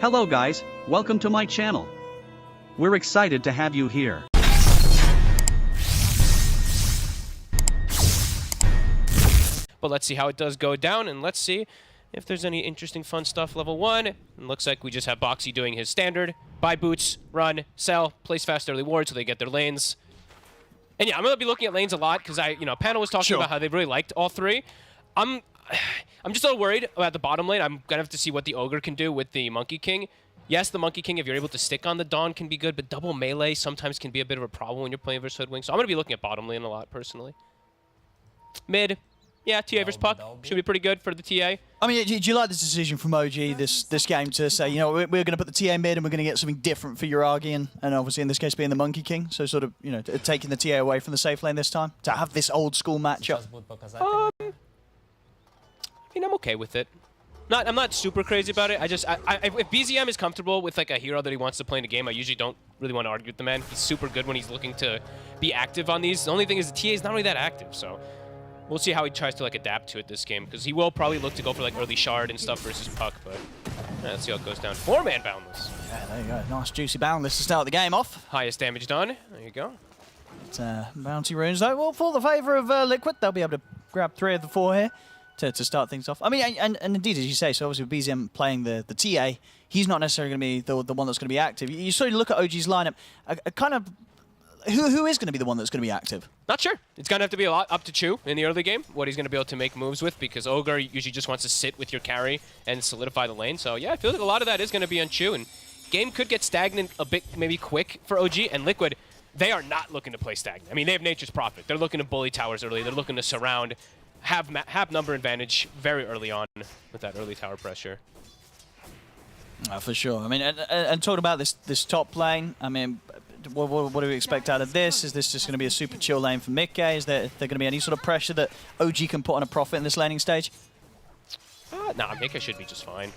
Hello guys, welcome to my channel. We're excited to have you here. But let's see how it does go down, and let's see if there's any interesting fun stuff. Level 1, it looks like we just have Boxy doing his standard. Buy boots, run, sell, place fast early ward so they get their lanes. And yeah, I'm going to be looking at lanes a lot because Panel was talking about how they really liked all three. I'm just a little worried about the bottom lane. I'm going to have to see what the Ogre can do with the Monkey King. Yes, the Monkey King, if you're able to stick on the Dawn, can be good, but double melee sometimes can be a bit of a problem when you're playing versus Hoodwink. So I'm going to be looking at bottom lane a lot, personally. Mid. Yeah, TA versus Puck should be pretty good for the TA. I mean, do you like this decision from OG this game to say, you know, we're going to put the TA mid and we're going to get something different for Uragi and obviously in this case being the Monkey King, so sort of, you know, taking the TA away from the safe lane this time to have this old school matchup? I mean, I'm okay with it. I'm not super crazy about it. If BZM is comfortable with like a hero that he wants to play in a game, I usually don't really want to argue with the man. He's super good when he's looking to be active on these. The only thing is the TA is not really that active, so we'll see how he tries to like adapt to it this game, because he will probably look to go for like early shard and stuff versus Puck, but let's see how it goes down. 4-man Boundless. Yeah, there you go. Nice juicy Boundless to start the game off. Highest damage done. There you go. Bounty runes though, well, for the favour of Liquid, they'll be able to grab 3 of the 4 here to start things off. I mean, and indeed, as you say, so obviously with BZM playing the TA, he's not necessarily going to be the one that's going to be active. You sort of look at OG's lineup, kind of, who is going to be the one that's going to be active? Not sure. It's going to have to be a lot up to Chew in the early game, what he's going to be able to make moves with, because Ogre usually just wants to sit with your carry and solidify the lane. So yeah, I feel like a lot of that is going to be on Chew, and game could get stagnant a bit, maybe quick for OG, and Liquid, they are not looking to play stagnant. I mean, they have Nature's Prophet. They're looking to bully towers early. They're looking to surround, have number advantage very early on with that early tower pressure. For sure. I mean, and talking about this top lane, I mean, what do we expect out of this? Is this just going to be a super chill lane for Mickey? Is there going to be any sort of pressure that OG can put on a Prophet in this laning stage? Nah, Mickey should be just fine.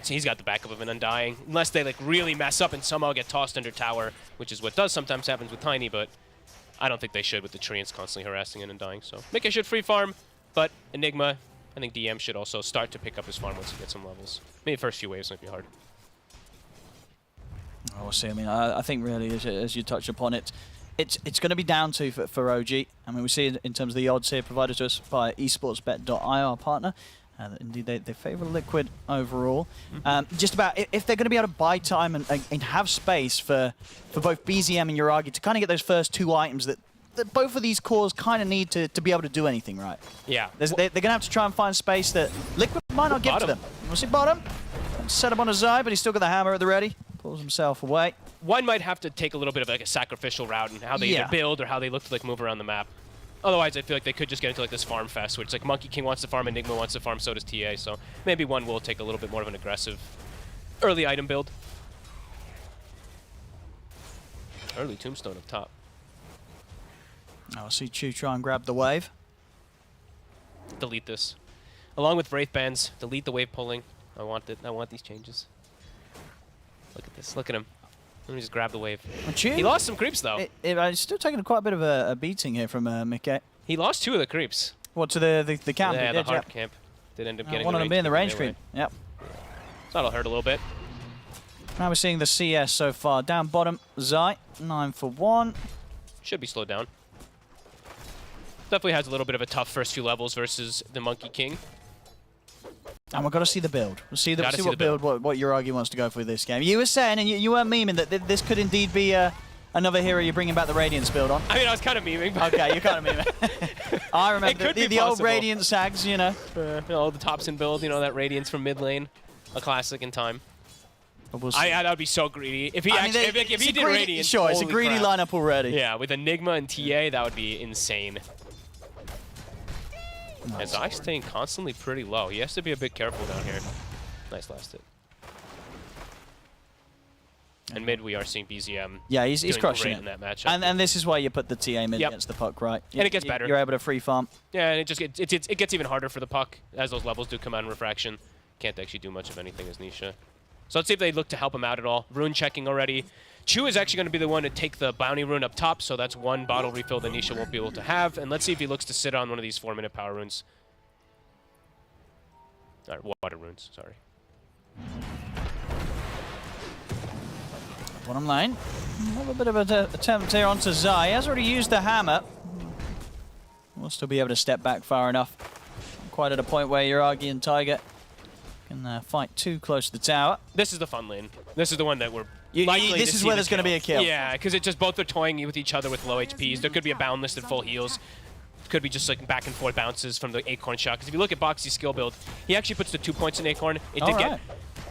He's got the backup of an Undying, unless they like really mess up and somehow get tossed under tower, which is what does sometimes happens with Tiny, but I don't think they should with the Treants constantly harassing an Undying. So Mickey should free farm, but Enigma, I think DM should also start to pick up his farm once he gets some levels. Maybe the first few waves might be hard. We'll see. I mean, I think really, as you touched upon it, it's going to be down to for OG. I mean, we see it in terms of the odds here provided to us by esportsbet.ir partner. Indeed, they favour Liquid overall. Just about if they're going to be able to buy time and have space for both BZM and Uragi to kind of get those first 2 items that both of these cores kind of need to be able to do anything right. Yeah. They're going to have to try and find space that Liquid might not give to them. We'll see bottom. Set up on a Zai, but he's still got the hammer at the ready. Pulls himself away. One might have to take a little bit of like a sacrificial route in how they either build or how they look to like move around the map. Otherwise, I feel like they could just get into like this farm fest, which like Monkey King wants to farm, Enigma wants to farm, so does TA. So maybe one will take a little bit more of an aggressive early item build. Early Tombstone up top. I'll see Chew try and grab the wave. Delete this. Along with Wraith Bands, delete the wave pulling. I want these changes. Look at this. Look at him. Let me just grab the wave. He lost some creeps, though. He's still taking quite a bit of a beating here from Mickey. He lost 2 of the creeps. What, to the camp? Yeah, the hard camp. Did end up getting one of them being the range creep. Yep. So that'll hurt a little bit. Now we're seeing the CS so far. Down bottom, Zai, 9 for 1. Should be slowed down. Definitely has a little bit of a tough first few levels versus the Monkey King. And we've got to see the build. We'll see what build what Uragi wants to go for this game. You were saying, and you weren't memeing, that this could indeed be another hero you're bringing back the Radiance build on. I mean, I was kind of memeing. But okay, you're kind of memeing. I remember the old Radiance sags, you know. The Topson build, you know, that Radiance from mid lane. A classic in time. We'll that would be so greedy. If he if he did Radiance, sure, it's a greedy lineup already. Yeah, with Enigma and TA, that would be insane. As I staying constantly pretty low. He has to be a bit careful down here. Nice last hit. And mid, we are seeing BZM. Yeah, he's crushing it in that matchup. And this is why you put the TA mid against the Puck, right? And it gets better. You're able to free farm. Yeah, and it gets even harder for the Puck as those levels do come out in Refraction. Can't actually do much of anything as Nisha. So let's see if they look to help him out at all. Rune checking already. Chew is actually going to be the one to take the bounty rune up top, so that's 1 bottle refill that Nisha won't be able to have. And let's see if he looks to sit on one of these 4-minute power runes. Alright, water runes, sorry. Bottom lane. Have a bit of an attempt here onto Zai. He has already used the hammer. We'll still be able to step back far enough. Quite at a point where Yuragi and Tiger can fight too close to the tower. This is the fun lane. This is the one that we're this is where there's going to be a kill. Yeah, because it just both are toying with each other with low HPs. There could be a boundless at full heals. Could be just like back and forth bounces from the Acorn shot. Because if you look at Boxy's skill build, he actually puts the 2 points in Acorn. It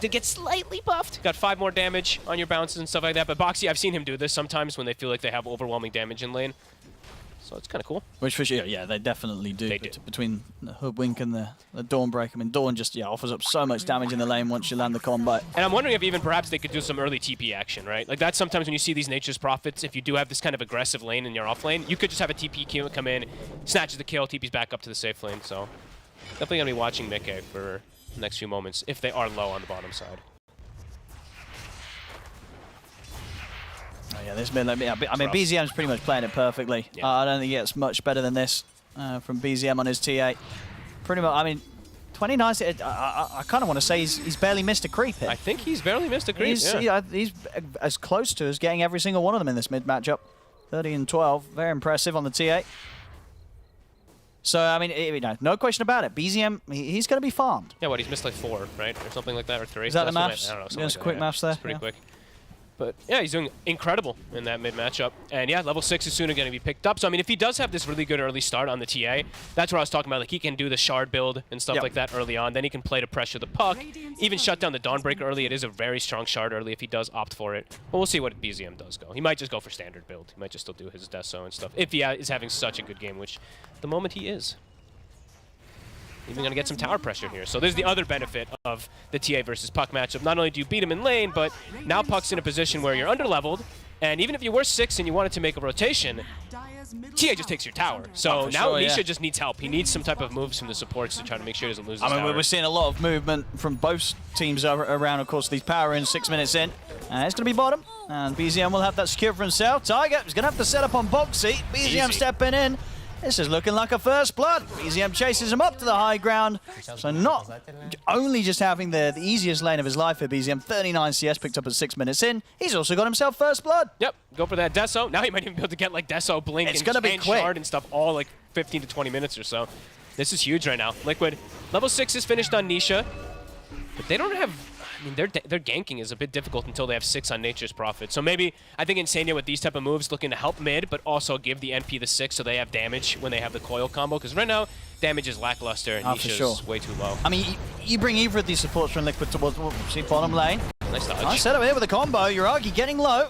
did get slightly buffed. Got 5 more damage on your bounces and stuff like that. But Boxy, I've seen him do this sometimes when they feel like they have overwhelming damage in lane. So it's kind of cool. Which for sure, yeah, they definitely do. They do. Between the Hoodwink and the Dawnbreaker, I mean, Dawn just offers up so much damage in the lane once you land the combo. And I'm wondering if even perhaps they could do some early TP action, right? Like that's sometimes when you see these Nature's Prophets, if you do have this kind of aggressive lane in your off lane, you could just have a TP come in, snatches the kill, TP's back up to the safe lane. So definitely gonna be watching Mikke for the next few moments if they are low on the bottom side. Oh yeah, this mid lane. Yeah, I mean, BZM's pretty much playing it perfectly. Yeah. I don't think it gets much better than this from BZM on his T8. Pretty much, I mean, 29. I kind of want to say he's barely missed a creep here. I think he's barely missed a creep. He's as close to us getting every single one of them in this mid matchup. 30 and 12, very impressive on the T8. So I mean, no question about it. BZM, he's going to be farmed. Yeah, what, he's missed like 4, right, or something like that, or 3. Is that the maths? I don't know. Just like quick maths there. It's pretty quick. But yeah, he's doing incredible in that mid matchup. And yeah, level 6 is soon going to be picked up. So I mean, if he does have this really good early start on the TA, that's what I was talking about. Like he can do the shard build and stuff like that early on. Then he can play to pressure the puck, even shut down the Dawnbreaker early. It is a very strong shard early if he does opt for it. But we'll see what BZM does go. He might just go for standard build. He might just still do his Deso and stuff if he is having such a good game, which at the moment he is. Even going to get some tower pressure here. So there's the other benefit of the TA versus Puck matchup. Not only do you beat him in lane, but now Puck's in a position where you're under-leveled, and even if you were 6 and you wanted to make a rotation, TA just takes your tower. So now Nisha just needs help. He needs some type of moves from the supports to try to make sure he doesn't lose his tower. We're seeing a lot of movement from both teams around, of course, these power in 6 minutes in. It's going to be bottom, and BZM will have that secure for himself. Tiger is going to have to set up on Boxy. BZM stepping in. This is looking like a first blood. BZM chases him up to the high ground. So not only just having the easiest lane of his life for BZM, 39 CS picked up at 6 minutes in, he's also got himself first blood. Yep, go for that Deso. Now he might even be able to get like Deso, Blink, and Shard and stuff all like 15 to 20 minutes or so. This is huge right now. Liquid, level 6 is finished on Nisha, but they don't have... I mean, their ganking is a bit difficult until they have 6 on Nature's Prophet. So maybe, I think Insania with these type of moves looking to help mid, but also give the NP the 6 so they have damage when they have the coil combo. Because right now, damage is lackluster and Nisha's way too low. I mean, you bring either of these supports from Liquid towards bottom lane. Nice dodge. Nice setup here with a combo. Yuragi getting low.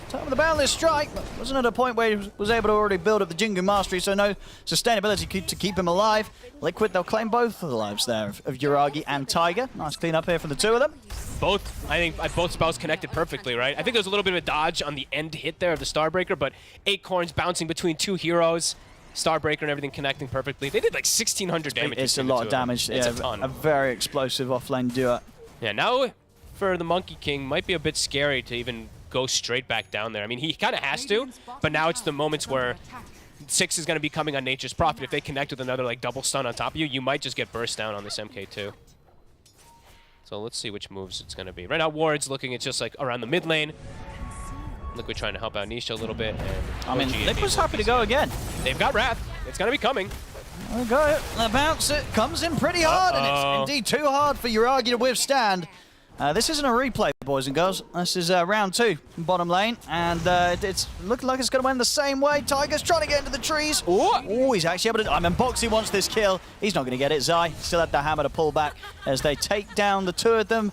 Top of the boundless strike, but wasn't at a point where he was able to already build up the Jingu mastery, so no sustainability to keep him alive. Liquid, they'll claim both of the lives there of Yuragi and Tiger. Nice clean up here for the two of them. Both, I think, both spells connected perfectly, right? I think there's a little bit of a dodge on the end hit there of the Starbreaker, but Acorns bouncing between 2 heroes, Starbreaker and everything connecting perfectly. They did like 1,600 damage. It's a lot of damage. It's a ton. A very explosive offlane duo. Yeah, now for the Monkey King, might be a bit scary to even go straight back down there. I mean, he kind of has to, but now it's the moments where 6 is going to be coming on Nature's Prophet. If they connect with another like double stun on top of you, you might just get burst down on this MK2. So let's see which moves it's going to be. Right now, Ward's looking at just like around the mid lane. Liquid trying to help out Nisha a little bit. And I mean, Liquid's happy to go again. They've got Wrath. It's going to be coming. There we go. The bounce, it comes in pretty hard, and it's indeed too hard for Yuragi to withstand. This isn't a replay, boys and girls. This is round 2, bottom lane, and it's looking like it's going to end the same way. Tiger's trying to get into the trees. Oh, he's actually able to... I mean, Boxy wants this kill. He's not going to get it. Zai still had the hammer to pull back as they take down the 2 of them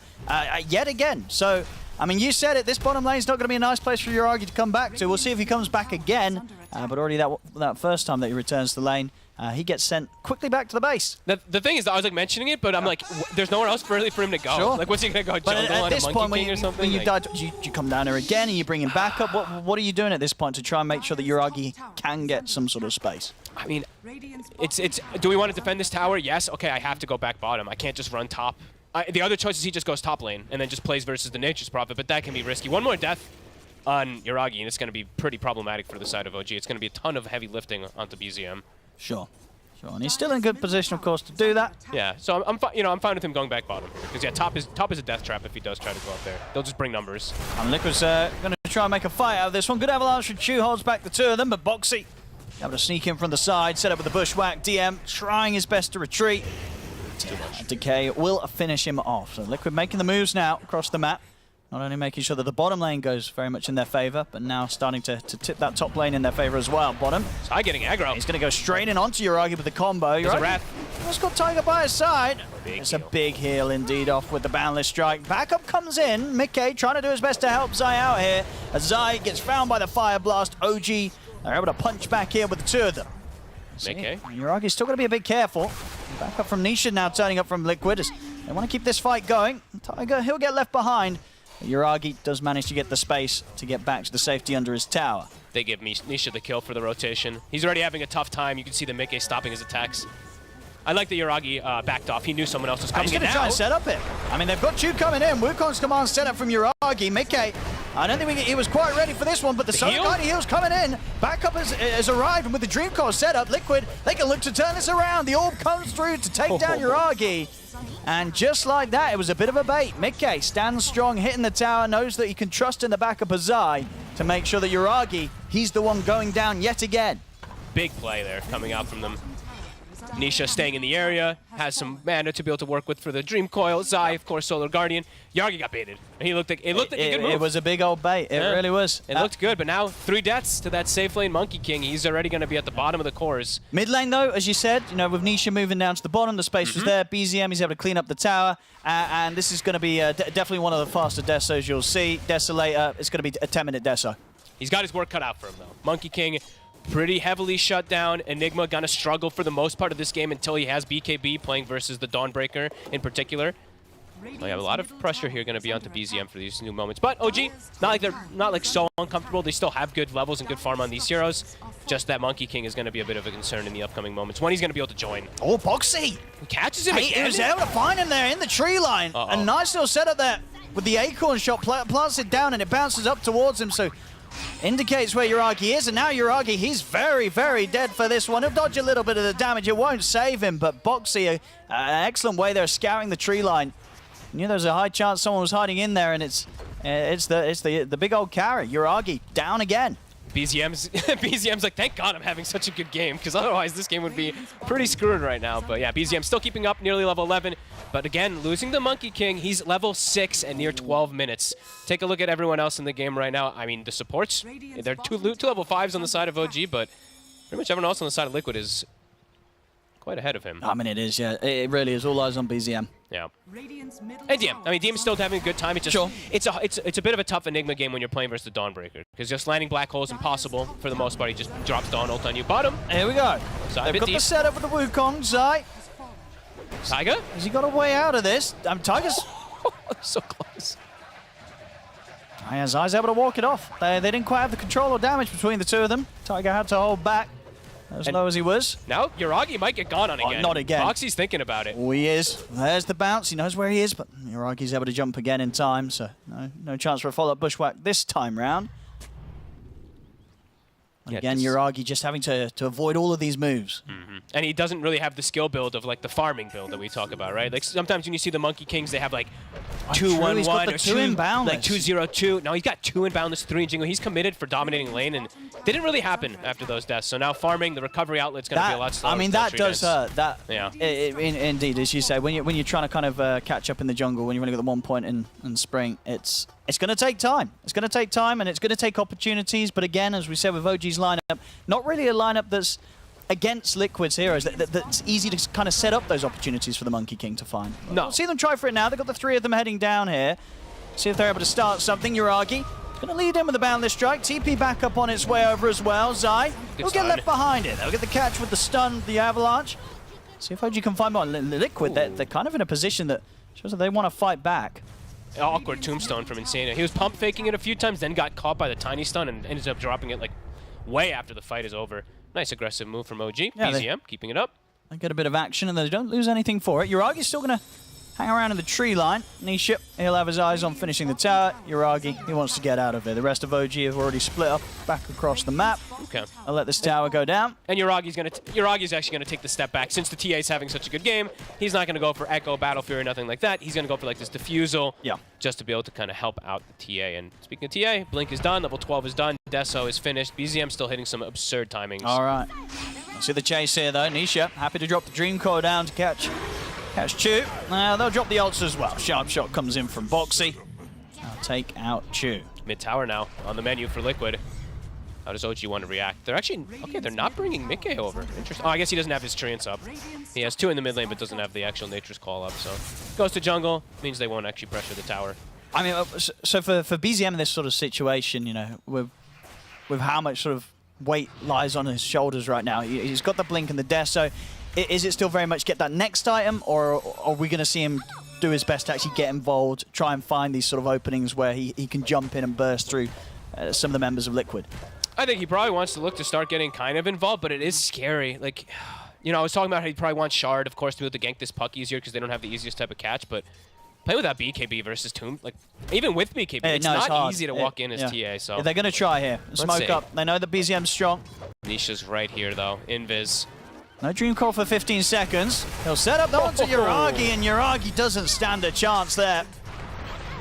yet again. So, I mean, you said it. This bottom lane is not going to be a nice place for Yuragi to come back to. We'll see if he comes back again. But already that first time that he returns to the lane, he gets sent quickly back to the base. The thing is, I was like mentioning it, but I'm like, there's nowhere else really for him to go. Sure. Like, what's he gonna go jungle on a Monkey King or something? When you like, die, you come down here again and you bring him back up. What are you doing at this point to try and make sure that Yuragi can get some sort of space? I mean, it's. Do we want to defend this tower? Yes. Okay, I have to go back bottom. I can't just run top. The other choice is he just goes top lane and then just plays versus the Nature's Prophet, but that can be risky. One more death on Yuragi, and it's going to be pretty problematic for the side of OG. It's going to be a ton of heavy lifting onto BZM. Sure, and he's still in good position, of course, to do that. Yeah, so I'm fine with him going back bottom because yeah, top is a death trap if he does try to go up there. They'll just bring numbers. And Liquid's going to to try and make a fight out of this one. Good avalanche from Chu, holds back the two of them, but Boxy able to sneak in from the side, set up with the bushwhack. DM trying his best to retreat. It's too much. Decay will finish him off. So Liquid making the moves now across the map. Not only making sure that the bottom lane goes very much in their favor, but now starting to tip that top lane in their favor as well. Bottom. Sai getting aggro. He's going to go straight in onto Uragi with the combo. There's a Wrath. He's got Tiger by his side. Big It's heal. a big heal indeed off with the Boundless Strike. Backup comes in. Mickey trying to do his best to help Zai out here. As Zai gets found by the Fire Blast. OG, they're able to punch back here with the two of them. Mickey. Uragi's still got to be a bit careful. Back up from Nisha now, turning up from Liquid. As they want to keep this fight going. Tiger, he'll get left behind. Uragi does manage to get the space to get back to the safety under his tower. They give Nisha the kill for the rotation. He's already having a tough time. You can see the Mickey stopping his attacks. I like that Uragi backed off. He knew someone else was coming He's in going to try now. and set up it. I mean, they've got Chu coming in. Wukong's command set up from Uragi. Mickey, I don't think he was quite ready for this one, but the Sonaguide heal's coming in. Backup has arrived, and with the Dream Core set up, Liquid, they can look to turn this around. The orb comes through to take down Uragi. And just like that, it was a bit of a bait. Mickey stands strong, hitting the tower, knows that he can trust in the backup of Zai to make sure that Uragi, he's the one going down yet again. Big play there coming out from them. Nisha staying in the area, has some mana to be able to work with for the Dream Coil. Zai, of course, Solar Guardian. Uragi got baited. It looked like a good move. It was a big old bait. It really was. It looked good, but now 3 deaths to that safe lane Monkey King. He's already going to be at the bottom of the cores. Mid lane, though, as you said, you know, with Nisha moving down to the bottom, the space was there. BZM, he's able to clean up the tower. And this is going to be definitely one of the faster desos you'll see. Desolator, it's going to be a 10-minute deso. He's got his work cut out for him, though. Monkey King pretty heavily shut down. Enigma gonna struggle for the most part of this game until he has BKB playing versus the Dawnbreaker in particular. We have a lot of pressure here going to be onto BZM for these new moments. But OG, not like so uncomfortable. They still have good levels and good farm on these heroes. Just that Monkey King is going to be a bit of a concern in the upcoming moments when he's going to be able to join. Oh, Boxy! He catches him He again. was able to find him there in the tree line. A nice little setup there with the Acorn shot. Plants it down and it bounces up towards him. So indicates where Uragi is, and now Uragi, he's very, very dead for this one. He'll dodge a little bit of the damage. It won't save him, but Boxy, an excellent way there, scouring the tree line. Knew there was a high chance someone was hiding in there, and it's the big old carry. Uragi down again. BZM's like, thank God I'm having such a good game, because otherwise this game would be pretty screwed right now. But yeah, BZM still keeping up, nearly level 11. But again, losing the Monkey King, he's level 6 and near 12 minutes. Take a look at everyone else in the game right now. I mean, the supports, they're two level 5s on the side of OG, but pretty much everyone else on the side of Liquid is quite ahead of him. I mean, it is, yeah. It really is. All eyes on BZM. Yeah. And DM. I mean, DM's still having a good time. It's just it's a bit of a tough Enigma game when you're playing versus the Dawnbreaker, because just landing black hole is impossible for the most part. He just drops Dawn ult on you. Bottom. Here we go. Zai They've got the setup with the Wukong. Zai. Tiger? Has he got a way out of this? Tiger's so close. Yeah, Zai's able to walk it off. They didn't quite have the control or damage between the two of them. Tiger had to hold back as low as he was. Now Uragi might get gone on again. Not again. Foxy's thinking about it. Oh, he is. There's the bounce. He knows where he is, but Uragi's able to jump again in time, so no chance for a follow-up bushwhack this time round. Yeah, again, Uragi just having to avoid all of these moves. And he doesn't really have the skill build of like the farming build that we talk about, right? Like sometimes when you see the Monkey Kings, they have like 2-1-1 or 2 in boundless. like 2-0-2. Now he's got 2 in boundless, 3 in jingle. He's committed for dominating lane, and they didn't really happen after those deaths. So now farming, the recovery outlet's going to be a lot slower. I mean, that does hurt. That yeah. Indeed, as you say, when you're trying to kind of catch up in the jungle, when you've only got the 1 point in spring, it's going to take time. It's going to take time, and it's going to take opportunities. But again, as we said with OG's lineup, not really a lineup that's against Liquid's heroes. That's easy to kind of set up those opportunities for the Monkey King to find. No. We'll see them try for it now. They've got the 3 of them heading down here. See if they're able to start something. Uragi going to lead in with the Boundless Strike. TP back up on its way over as well. Zai will get left behind it. They'll get the catch with the stun, the avalanche. See if OG can find more. Liquid, they're kind of in a position that shows that they want to fight back. Awkward tombstone from Insania. He was pump faking it a few times, then got caught by the tiny stun and ended up dropping it like way after the fight is over. Nice aggressive move from OG. Yeah, BZM keeping it up. They get a bit of action and they don't lose anything for it. Uragi's still going to hang around in the tree line. Nisha, he'll have his eyes on finishing the tower. Uragi, he wants to get out of it. The rest of OG have already split up back across the map. Okay. I'll let this tower go down. And Uragi's actually gonna take the step back. Since the TA is having such a good game, he's not gonna go for Echo, Battle Fury, nothing like that. He's gonna go for like this Diffusal, just to be able to kind of help out the TA. And speaking of TA, Blink is done, level 12 is done, Deso is finished. BZM still hitting some absurd timings. All right. See the chase here though. Nisha happy to drop the Dream Core down to catch Chu. They'll drop the ults as well. Sharp shot comes in from Boxy. I'll take out Chu. Mid tower now on the menu for Liquid. How does OG want to react? They're actually, okay, they're not bringing Mickey over. Interesting. Oh, I guess he doesn't have his treants up. He has 2 in the mid lane, but doesn't have the actual Nature's Call up, so. Goes to jungle, means they won't actually pressure the tower. I mean, so for BZM in this sort of situation, you know, with how much sort of weight lies on his shoulders right now, he's got the Blink and the Death, so is it still very much get that next item, or are we going to see him do his best to actually get involved, try and find these sort of openings where he can jump in and burst through some of the members of Liquid? I think he probably wants to look to start getting kind of involved, but it is scary. Like, you know, I was talking about how he probably wants Shard, of course, to be able to gank this puck easier because they don't have the easiest type of catch, but playing without BKB versus Tomb, like, even with BKB, it's not easy to walk in as TA, so. Yeah, they're going to try here. Smoke up. They know that BZM's strong. Nisha's right here, though. Invis. No Dream Call for 15 seconds. He'll set up onto Uragi, and Uragi doesn't stand a chance there.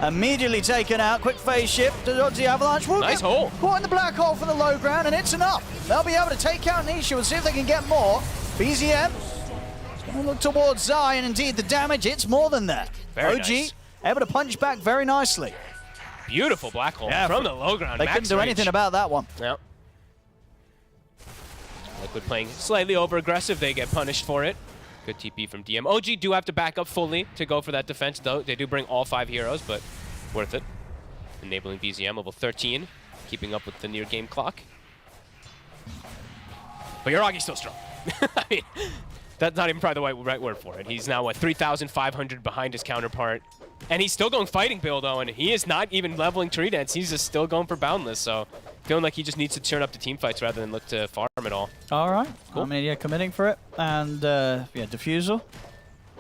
Immediately taken out. Quick phase shift to dodge the avalanche. Nice hole. Caught in the black hole for the low ground, and it's enough. They'll be able to take out Nisha and see if they can get more. BZM is going to look towards Zai, and indeed the damage, it's more than that. Very OG nice. Able to punch back very nicely. Beautiful black hole from the low ground. They couldn't do anything about that one. Yep. Liquid playing slightly over-aggressive. They get punished for it. Good TP from DM. OG do have to back up fully to go for that defense, though. They do bring all 5 heroes, but worth it. Enabling BZM level 13, keeping up with the near game clock. But Uragi's still strong. I mean, that's not even probably the right word for it. He's now, what, 3,500 behind his counterpart. And he's still going fighting build, though, and he is not even leveling tree dance. He's just still going for Boundless, so feeling like he just needs to turn up the team fights rather than look to farm at all. All right. Cool. I mean, yeah, committing for it. And, yeah, Diffusal.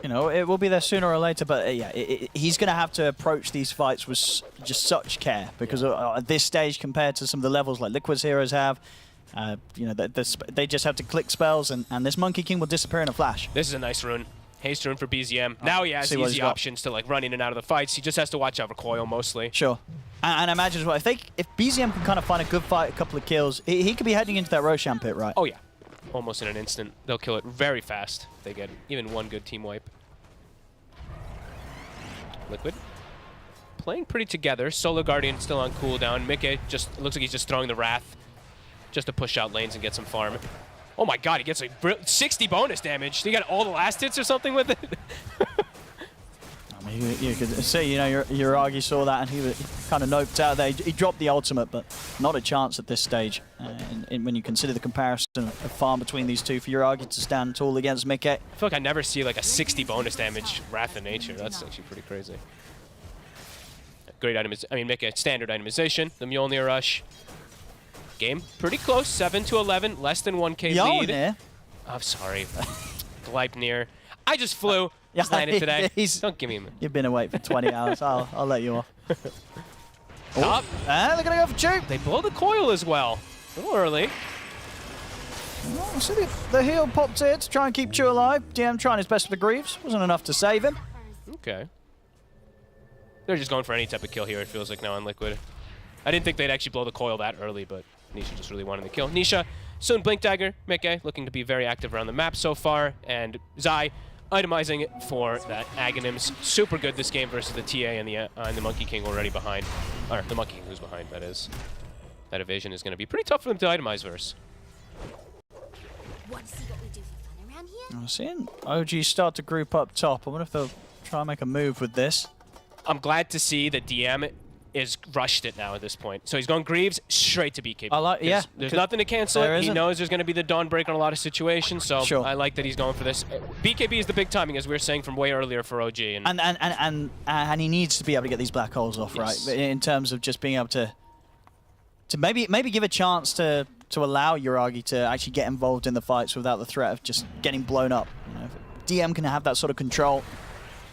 You know, it will be there sooner or later, but, yeah, he's going to have to approach these fights with just such care, because at this stage, compared to some of the levels like Liquid's heroes have, you know, they just have to click spells, and this Monkey King will disappear in a flash. This is a nice rune. Haste rune for BZM. Now he has easy options to like run in and out of the fights. He just has to watch out for Coil mostly. Sure. And I imagine as well, if BZM can kind of find a good fight, a couple of kills, he could be heading into that Roshan pit, right? Oh yeah. Almost in an instant. They'll kill it very fast. They get even one good team wipe. Liquid. Playing pretty together. Solo Guardian still on cooldown. Mickey just looks like he's just throwing the Wrath just to push out lanes and get some farm. Oh my god, he gets like 60 bonus damage. He got all the last hits or something with it. I mean, you could see, you know, Uragi saw that and he kind of noped out there. He dropped the ultimate, but not a chance at this stage. And when you consider the comparison of farm between these two, for Uragi to stand tall against Mickey. I feel like I never see like a 60 bonus damage Wrath of Nature. That's actually pretty crazy. Great itemization. I mean, Mickey, standard itemization. The Mjolnir Rush. Game pretty close, 7-11, less than 1k lead. Mjolnir? I'm sorry. Gleipnir. I just flew. Just landed today. Don't give me a minute. You've been awake for 20 hours. I'll let you off. Top. They're going to go for Chu. They blow the coil as well. A little early. Well, see the heal popped here to try and keep Chu alive. DM trying his best with the Greaves. Wasn't enough to save him. Okay. They're just going for any type of kill here, it feels like now on Liquid. I didn't think they'd actually blow the coil that early, but Nisha just really wanted the kill. Nisha, soon Blink Dagger, Mickey looking to be very active around the map so far, and Zai itemizing it for that Aghanims. Super good this game versus the TA and the Monkey King already behind. Or the Monkey King who's behind, that is. That evasion is going to be pretty tough for them to itemize verse. Want to see what we do for fun around here? I'm seeing OG start to group up top. I wonder if they'll try and make a move with this. I'm glad to see that DM is rushed it now at this point. So he's going Greaves straight to BKB. Yeah. There's nothing to cancel it. He knows there's going to be the Dawnbreaker in a lot of situations, so I like that he's going for this. BKB is the big timing, as we were saying from way earlier for OG. And he needs to be able to get these black holes off, right? In terms of just being able to maybe give a chance to allow Uragi to actually get involved in the fights without the threat of just getting blown up. You know, if DM can have that sort of control.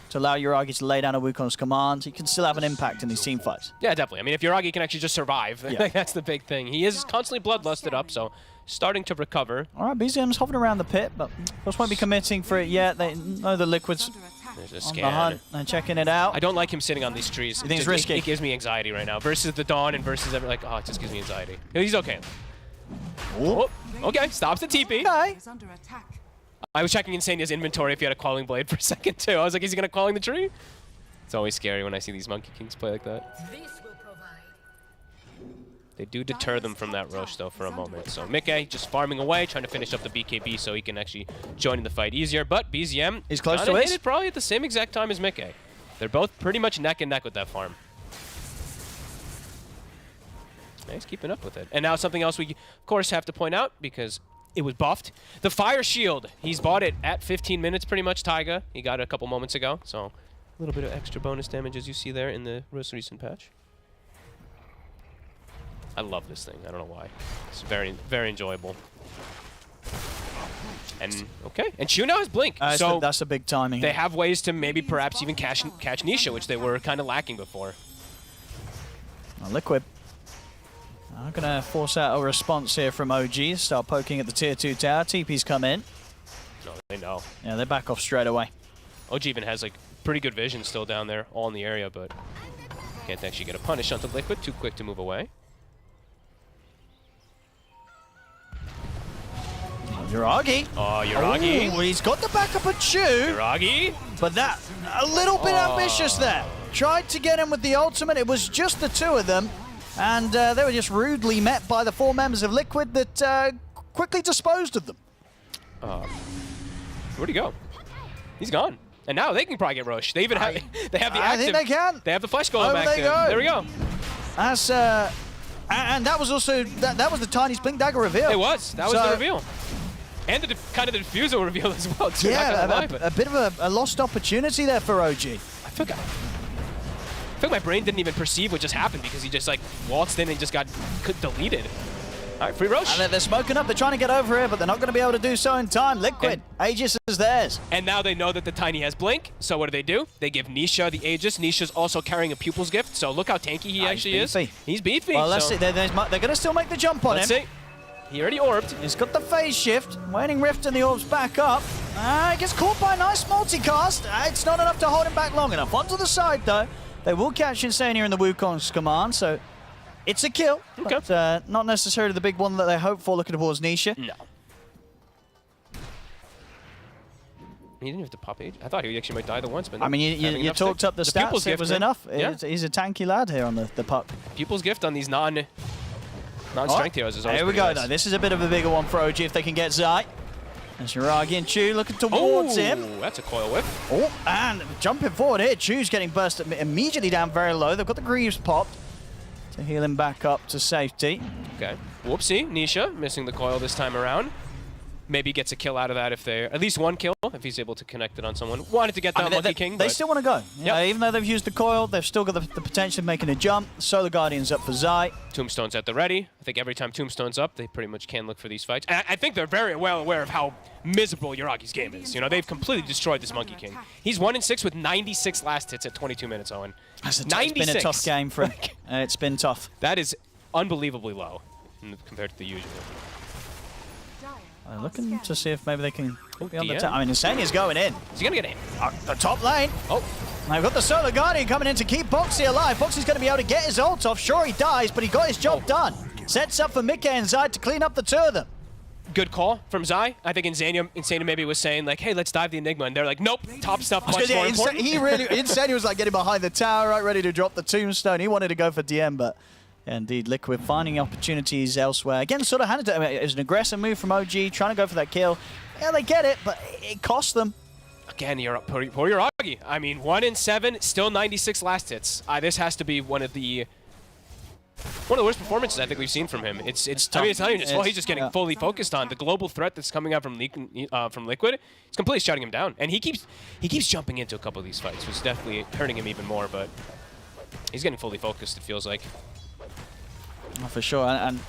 to allow Uragi to lay down a Wukong's command, he can still have an impact in these team fights. Yeah, definitely. I mean, if Uragi can actually just survive, Yeah. that's the big thing. He is constantly bloodlusted up, so starting to recover. All right, BZM's hovering around the pit, but of course won't be committing for it yet. They know the Liquid's There's a on scan. the hunt and checking it out. I don't like him sitting on these trees. You think it's risky? It gives me anxiety right now. Versus the Dawn and versus like, oh, it just gives me anxiety. He's okay. Oh, okay, stops the TP. Okay. I was checking Insania's inventory if he had a Quelling Blade for a second too. I was like, is he gonna Quelling the tree? It's always scary when I see these Monkey Kings play like that. They do deter them from that Roche though for a moment. So Mickey just farming away, trying to finish up the BKB so he can actually join in the fight easier. But BZM He's close kinda to hit it. it probably at the same exact time as Mickey. They're both pretty much neck and neck with that farm. He's keeping up with it. And now something else we, of course, have to point out because it was buffed. The Fire Shield. He's bought it at 15 minutes pretty much, Taiga. He got it a couple moments ago. So a little bit of extra bonus damage as you see there in the most recent patch. I love this thing. I don't know why. It's very, very enjoyable. And, okay. And Chu now has Blink. So that's a big timing. they have ways to maybe perhaps even catch Nisha, which they were kind of lacking before. Well, Liquid. I'm going to force out a response here from OG. Start poking at the tier 2 tower. TP's come in. No, they know. Yeah, they back off straight away. OG even has like pretty good vision still down there, all in the area, but can't actually get a punish onto Liquid. Too quick to move away. Uragi. Oh, Uragi. Ooh, he's got the backup of Chu, Uragi. but that a little bit ambitious there. Tried to get him with the ultimate. It was just the two of them, and they were just rudely met by the 4 members of Liquid that quickly disposed of them. Where'd he go? He's gone. And now they can probably get Roche. They even have they have the I active. think they can. They have the flesh golem Over active. they go. There we go. That's and that was also that was the Tiny's Blink Dagger reveal. It was. That was the reveal. And the kind of the diffusal reveal as well, too. Yeah, Not gonna lie, a bit of a lost opportunity there for OG. I feel like my brain didn't even perceive what just happened because he just like waltzed in and just got deleted. All right, free Roche. And they're smoking up. They're trying to get over here, but they're not going to be able to do so in time. Liquid, Aegis is theirs. And now they know that the Tiny has Blink, so what do? They give Nisha the Aegis. Nisha's also carrying a Pupil's Gift, so look how tanky he actually is. He's beefy. Well, let's see. They're going to still make the jump on him. Let's see. He already orbed. He's got the phase shift. Waning Rift and the orbs back up. He gets caught by a nice multicast. It's not enough to hold him back long enough. Onto the side, though. They will catch Insania in the Wukong's command, so it's a kill. Okay. But not necessarily the big one that they hope for looking towards Nisha. No. He didn't have to pop Age. I thought he actually might die the once, but I mean, you talked up the stats. It was enough. Yeah. He's a tanky lad here on the puck. Pupil's Gift on these non-strength heroes is always Here we pretty go, nice. though. This is a bit of a bigger one for OG if they can get Zai. There's Uragi and Chu looking towards him. That's a coil whip. Oh, and jumping forward here. Chu's getting burst immediately down very low. They've got the Greaves popped to heal him back up to safety. Okay. Whoopsie. Nisha missing the coil this time around. Maybe gets a kill out of that if they at least one kill if he's able to connect it on someone. Wanted to get that Monkey King. They still want to go. Even though they've used the coil, they've still got the potential of making a jump. Solar Guardian's up for Zai. Tombstone's at the ready. I think every time Tombstone's up, they pretty much can look for these fights. And I think they're very well aware of how miserable Uragi's game is. You know, they've completely destroyed this Monkey King. He's 1-6 with 96 last hits at 22 minutes, Owen. It's been a tough game for him. It's been tough. That is unbelievably low compared to the usual. Looking to see if maybe they can be on the DM. top. I mean, Insania's going in. Is he going to get in? The top lane. Oh. They've got the Solar Guardian coming in to keep Boxy alive. Boxy's going to be able to get his ult off. Sure, he dies, but he got his job done. Sets up for Mickey and Zai to clean up the two of them. Good call from Zai. I think Insania maybe was saying, like, hey, let's dive the Enigma. And they're like, nope, top stuff much more important. Insania was like getting behind the tower, right, ready to drop the tombstone. He wanted to go for DM, but indeed, Liquid finding opportunities elsewhere. Again, sort of handed it. I mean, it was an aggressive move from OG, trying to go for that kill. Yeah, they get it, but it cost them. Again, poor Uragi. I mean, 1-7, still 96 last hits. This has to be one of the worst performances I think we've seen from him. It's I mean, it's not even just, well, he's just getting fully focused on the global threat that's coming out from Liquid. It's completely shutting him down, and he keeps jumping into a couple of these fights, which is definitely hurting him even more. But he's getting fully focused. It feels like. Oh, for sure, and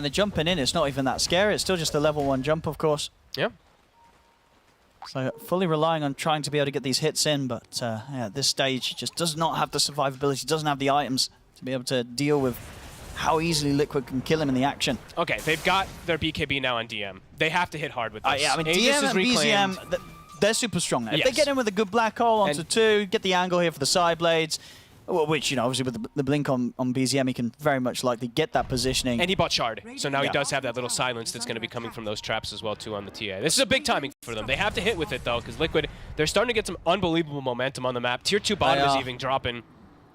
the jumping in, it's not even that scary. It's still just a level 1 jump, of course. Yeah. So fully relying on trying to be able to get these hits in, but yeah, at this stage, he just does not have the survivability, doesn't have the items to be able to deal with how easily Liquid can kill him in the action. Okay, they've got their BKB now on DM. They have to hit hard with this. Yeah, I mean, Aegis DM is and reclaimed. BZM, they're super strong. If Yes. they get in with a good black hole onto And 2, get the angle here for the side blades, which, you know, obviously with the blink on BZM, he can very much likely get that positioning. And he bought Shard, so now he does have that little silence that's going to be coming from those traps as well, too, on the TA. This is a big timing for them. They have to hit with it, though, because Liquid, they're starting to get some unbelievable momentum on the map. Tier 2 bottom is even dropping.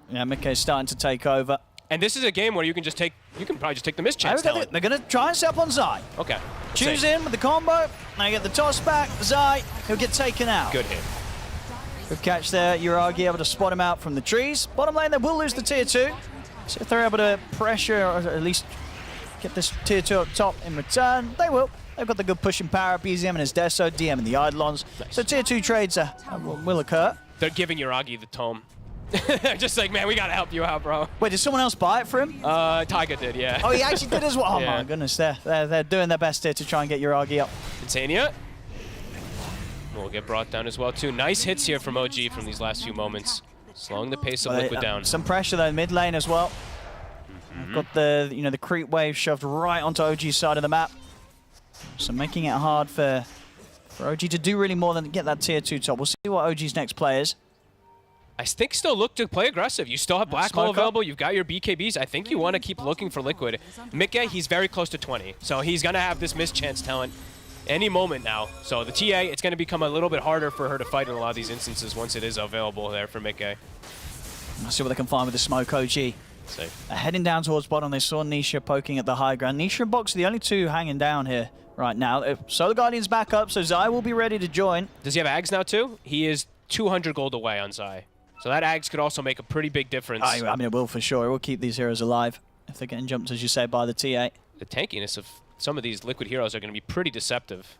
Yeah, Mickey's starting to take over. And this is a game where you can probably just take the mischance. They're going to try and set up on Zai. Okay. Choose in with the combo. Now get the toss back. Zai, he'll get taken out. Good hit. Good catch there. Uragi able to spot him out from the trees. Bottom lane, they will lose the tier 2. So if they're able to pressure, or at least get this tier 2 up top in return, they will. They've got the good pushing power. BZM and his Deso, DM and the Eidolons. Nice. So tier 2 trades will occur. They're giving Uragi the tome. They're just like, man, we got to help you out, bro. Wait, did someone else buy it for him? Taiga did, yeah. Oh, he actually did as well. Oh, Yeah. my goodness. They're doing their best here to try and get Uragi up. Insania will get brought down as well, too. Nice hits here from OG from these last few moments. Slowing the pace of Liquid down. Some pressure, though, mid lane as well. Got the, the creep wave shoved right onto OG's side of the map. So making it hard for OG to do really more than get that tier 2 top. We'll see what OG's next play is. I think still look to play aggressive. You still have Black Hole available. You've got your BKBs. I think you want to keep looking for Liquid. Mikke, he's very close to 20, so he's going to have this mischance talent any moment now. So the TA, it's going to become a little bit harder for her to fight in a lot of these instances once it is available there for Mikke. Let's see what they can find with the smoke, OG. Safe. Heading down towards bottom, they saw Nisha poking at the high ground. Nisha and Box are the only two hanging down here right now. Solar Guardian's back up, so Zai will be ready to join. Does he have Ags now too? He is 200 gold away on Zai. So that Ags could also make a pretty big difference. I mean, it will for sure. It will keep these heroes alive if they're getting jumped, as you say, by the TA. The tankiness of some of these Liquid heroes are going to be pretty deceptive.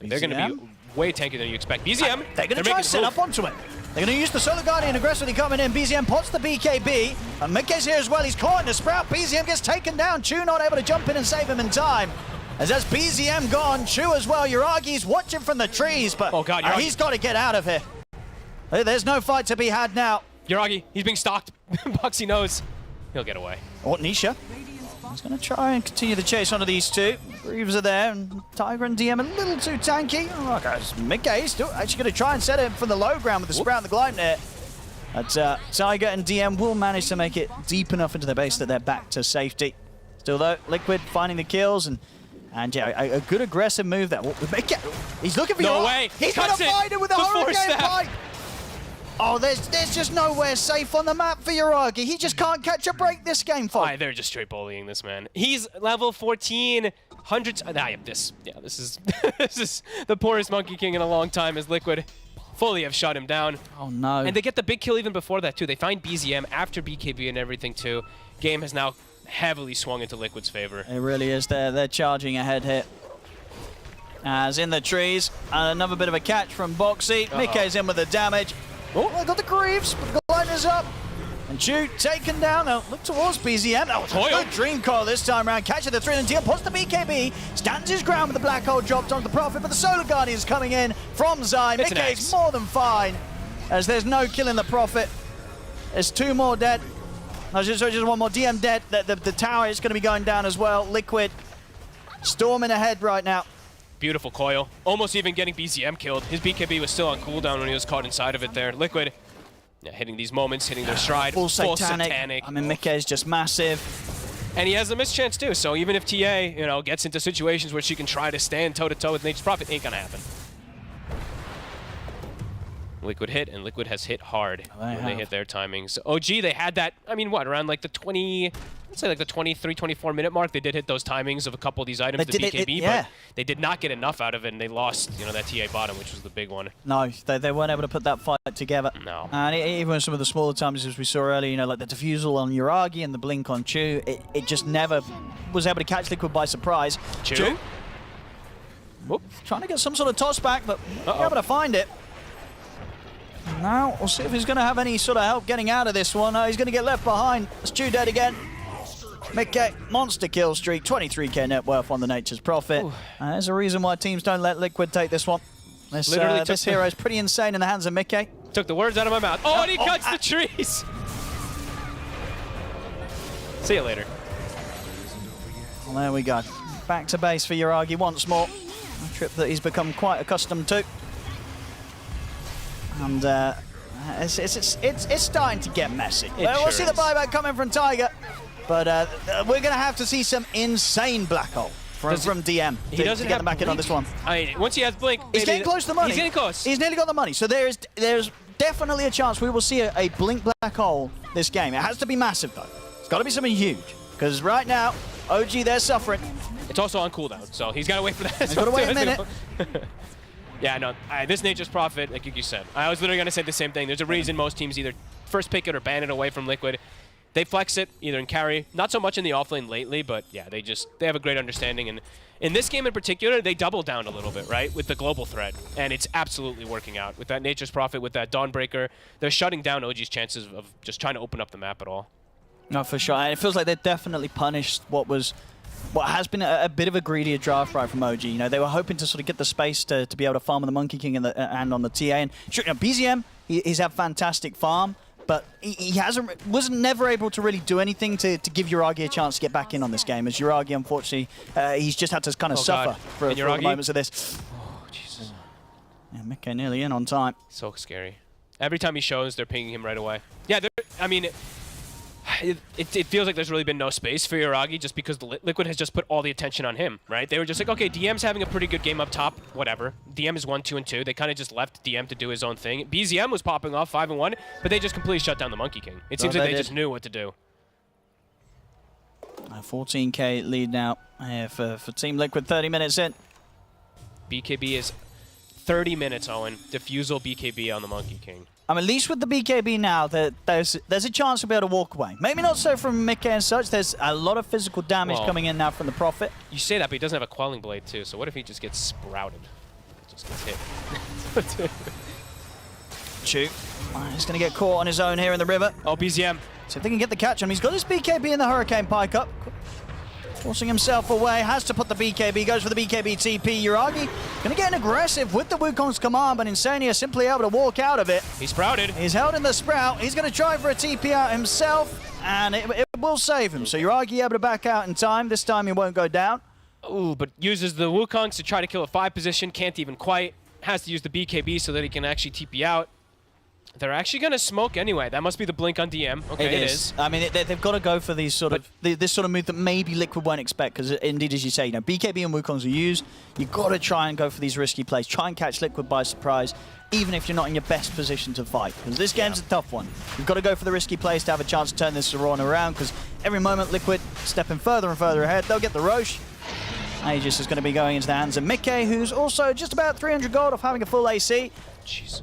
They're going to be way tankier than you expect. BZM, they're going to try and set up onto it. They're going to use the Solar Guardian aggressively coming in. BZM pots the BKB. And Mikke's here as well. He's caught in the Sprout. BZM gets taken down. Chu not able to jump in and save him in time. As that's BZM gone. Chu as well. Uragi's watching from the trees, but oh God, he's got to get out of here. There's no fight to be had now. Uragi, he's being stalked. Boxy knows. He'll get away. Oh, Nisha. He's going to try and continue the chase onto these two. Reeves are there, and Tiger and DM a little too tanky. Oh, guys, Mikke still actually going to try and set it from the low ground with the Sprout and the Glide Net. But Tiger and DM will manage to make it deep enough into the base that they're back to safety. Still though, Liquid finding the kills, and yeah, a good aggressive move there. Mikke, he's looking for no way. He's going to find it with a Hurricane Pike. Oh, there's just nowhere safe on the map for Uragi. He just can't catch a break this game, folks. They're just straight bullying this man. He's level 14, hundreds. This is this is the poorest Monkey King in a long time. As Liquid fully have shut him down. Oh no! And they get the big kill even before that too. They find BZM after BKB and everything too. Game has now heavily swung into Liquid's favor. It really is. They're charging ahead here. As in the trees, and another bit of a catch from Boxy. Mikke's in with the damage. Oh, they got the Greaves, but the Gliders up. And Chu taken down. Now look towards BZM. Oh, good Dream Coil this time around. Catching the 3 and deal, puts the BKB, stands his ground with the Black Hole dropped onto the Prophet, but the Solar Guardian's coming in from Zai. Mikke's more than fine, as there's no killing the Prophet. There's 2 more dead. No, just one more. DM dead. The tower is going to be going down as well. Liquid storming ahead right now. Beautiful coil. Almost even getting BZM killed. His BKB was still on cooldown when he was caught inside of it there. Liquid hitting these moments, hitting their stride. Full satanic. I mean, Mikke is just massive. And he has a mischance too, so even if TA, gets into situations where she can try to stand toe-to-toe with Nature's Prophet, ain't gonna happen. Liquid hit, and Liquid has hit hard when they hit their timings. OG, they had that, around like the 23, 24 minute mark. They did hit those timings of a couple of these items, the BKB, but they did not get enough out of it, and they lost, that TA bottom, which was the big one. No, they weren't able to put that fight together. No. And even some of the smaller times, as we saw earlier, like the defusal on Uragi and the blink on Chu, it just never was able to catch Liquid by surprise. Chu? Whoop. Trying to get some sort of toss back, but not able to find it. Now, we'll see if he's going to have any sort of help getting out of this one. He's going to get left behind. Stu dead again. Mikke, monster kill streak, 23k net worth on the Nature's Prophet. There's a reason why teams don't let Liquid take this one. This hero is pretty insane in the hands of Mickey. Took the words out of my mouth. Oh, and he cuts the trees! See you later. Well, there we go. Back to base for Yuragi once more. A trip that he's become quite accustomed to. And it's starting to get messy. We'll see the buyback coming from Tiger, but we're going to have to see some insane black hole from DM he doesn't to get have them back in on this one. I mean, once he has Blink, he's getting close to the money. He's getting close. He's nearly got the money. So there's definitely a chance we will see a Blink black hole this game. It has to be massive, though. It's got to be something huge, because right now, OG, they're suffering. It's also on cooldown, so he's got to wait for that. He's got to wait a minute. Yeah, no, this Nature's Prophet, like you said, I was literally going to say the same thing. There's a reason most teams either first pick it or ban it away from Liquid. They flex it either in carry, not so much in the offlane lately, but yeah, they have a great understanding. And in this game in particular, they double down a little bit, right, with the global threat. And it's absolutely working out. With that Nature's Prophet, with that Dawnbreaker, they're shutting down OG's chances of just trying to open up the map at all. No, for sure. And it feels like they definitely punished what has been a bit of a greedier draft right from OG. You know, they were hoping to sort of get the space to be able to farm on the Monkey King and on the TA. And sure, you know, BZM, he's had fantastic farm, but he wasn't never able to really do anything to give Yuragi a chance to get back in on this game. As Yuragi, unfortunately, he's just had to kind of suffer for the moments of this. Oh, Jesus. Yeah, Mickey nearly in on time. So scary. Every time he shows, they're pinging him right away. Yeah, I mean, it feels like there's really been no space for Yuragi just because the Liquid has just put all the attention on him, right? They were just like, okay, DM's having a pretty good game up top, whatever. DM is 1, 2, and 2. They kind of just left DM to do his own thing. BZM was popping off 5 and 1, but they just completely shut down the Monkey King. It seems like they just knew what to do. 14k lead now for Team Liquid, 30 minutes in. BKB is 30 minutes, Owen. Defusal BKB on the Monkey King. I mean, at least with the BKB now, there's a chance to be able to walk away. Maybe not so from Mickey and such. There's a lot of physical damage coming in now from the Prophet. You say that, but he doesn't have a Quelling Blade, too. So what if he just gets sprouted? Just gets hit. Chew. He's going to get caught on his own here in the river. Oh, BZM. See if they can get the catch on him. He's got his BKB in the Hurricane Pike up. Forcing himself away, has to put the BKB, goes for the BKB TP. Yuragi gonna get aggressive with the Wukong's command, but Insania simply able to walk out of it. He's sprouted. He's held in the sprout. He's gonna try for a TP out himself, and it will save him. So Yuragi able to back out in time. This time he won't go down. Ooh, but uses the Wukongs to try to kill a 5 position, can't even quite. Has to use the BKB so that he can actually TP out. They're actually going to smoke anyway. That must be the blink on DM. Okay, it is. I mean, they've got to go for these sort of this sort of move that maybe Liquid won't expect, because indeed, as you say, you know, BKB and Wukongs are used. You've got to try and go for these risky plays. Try and catch Liquid by surprise, even if you're not in your best position to fight. Because this game's a tough one. You've got to go for the risky plays to have a chance to turn this around, because every moment Liquid stepping further and further ahead, they'll get the Roche. Aegis is going to be going into the hands of Mickey, who's also just about 300 gold off having a full AC. Jeez.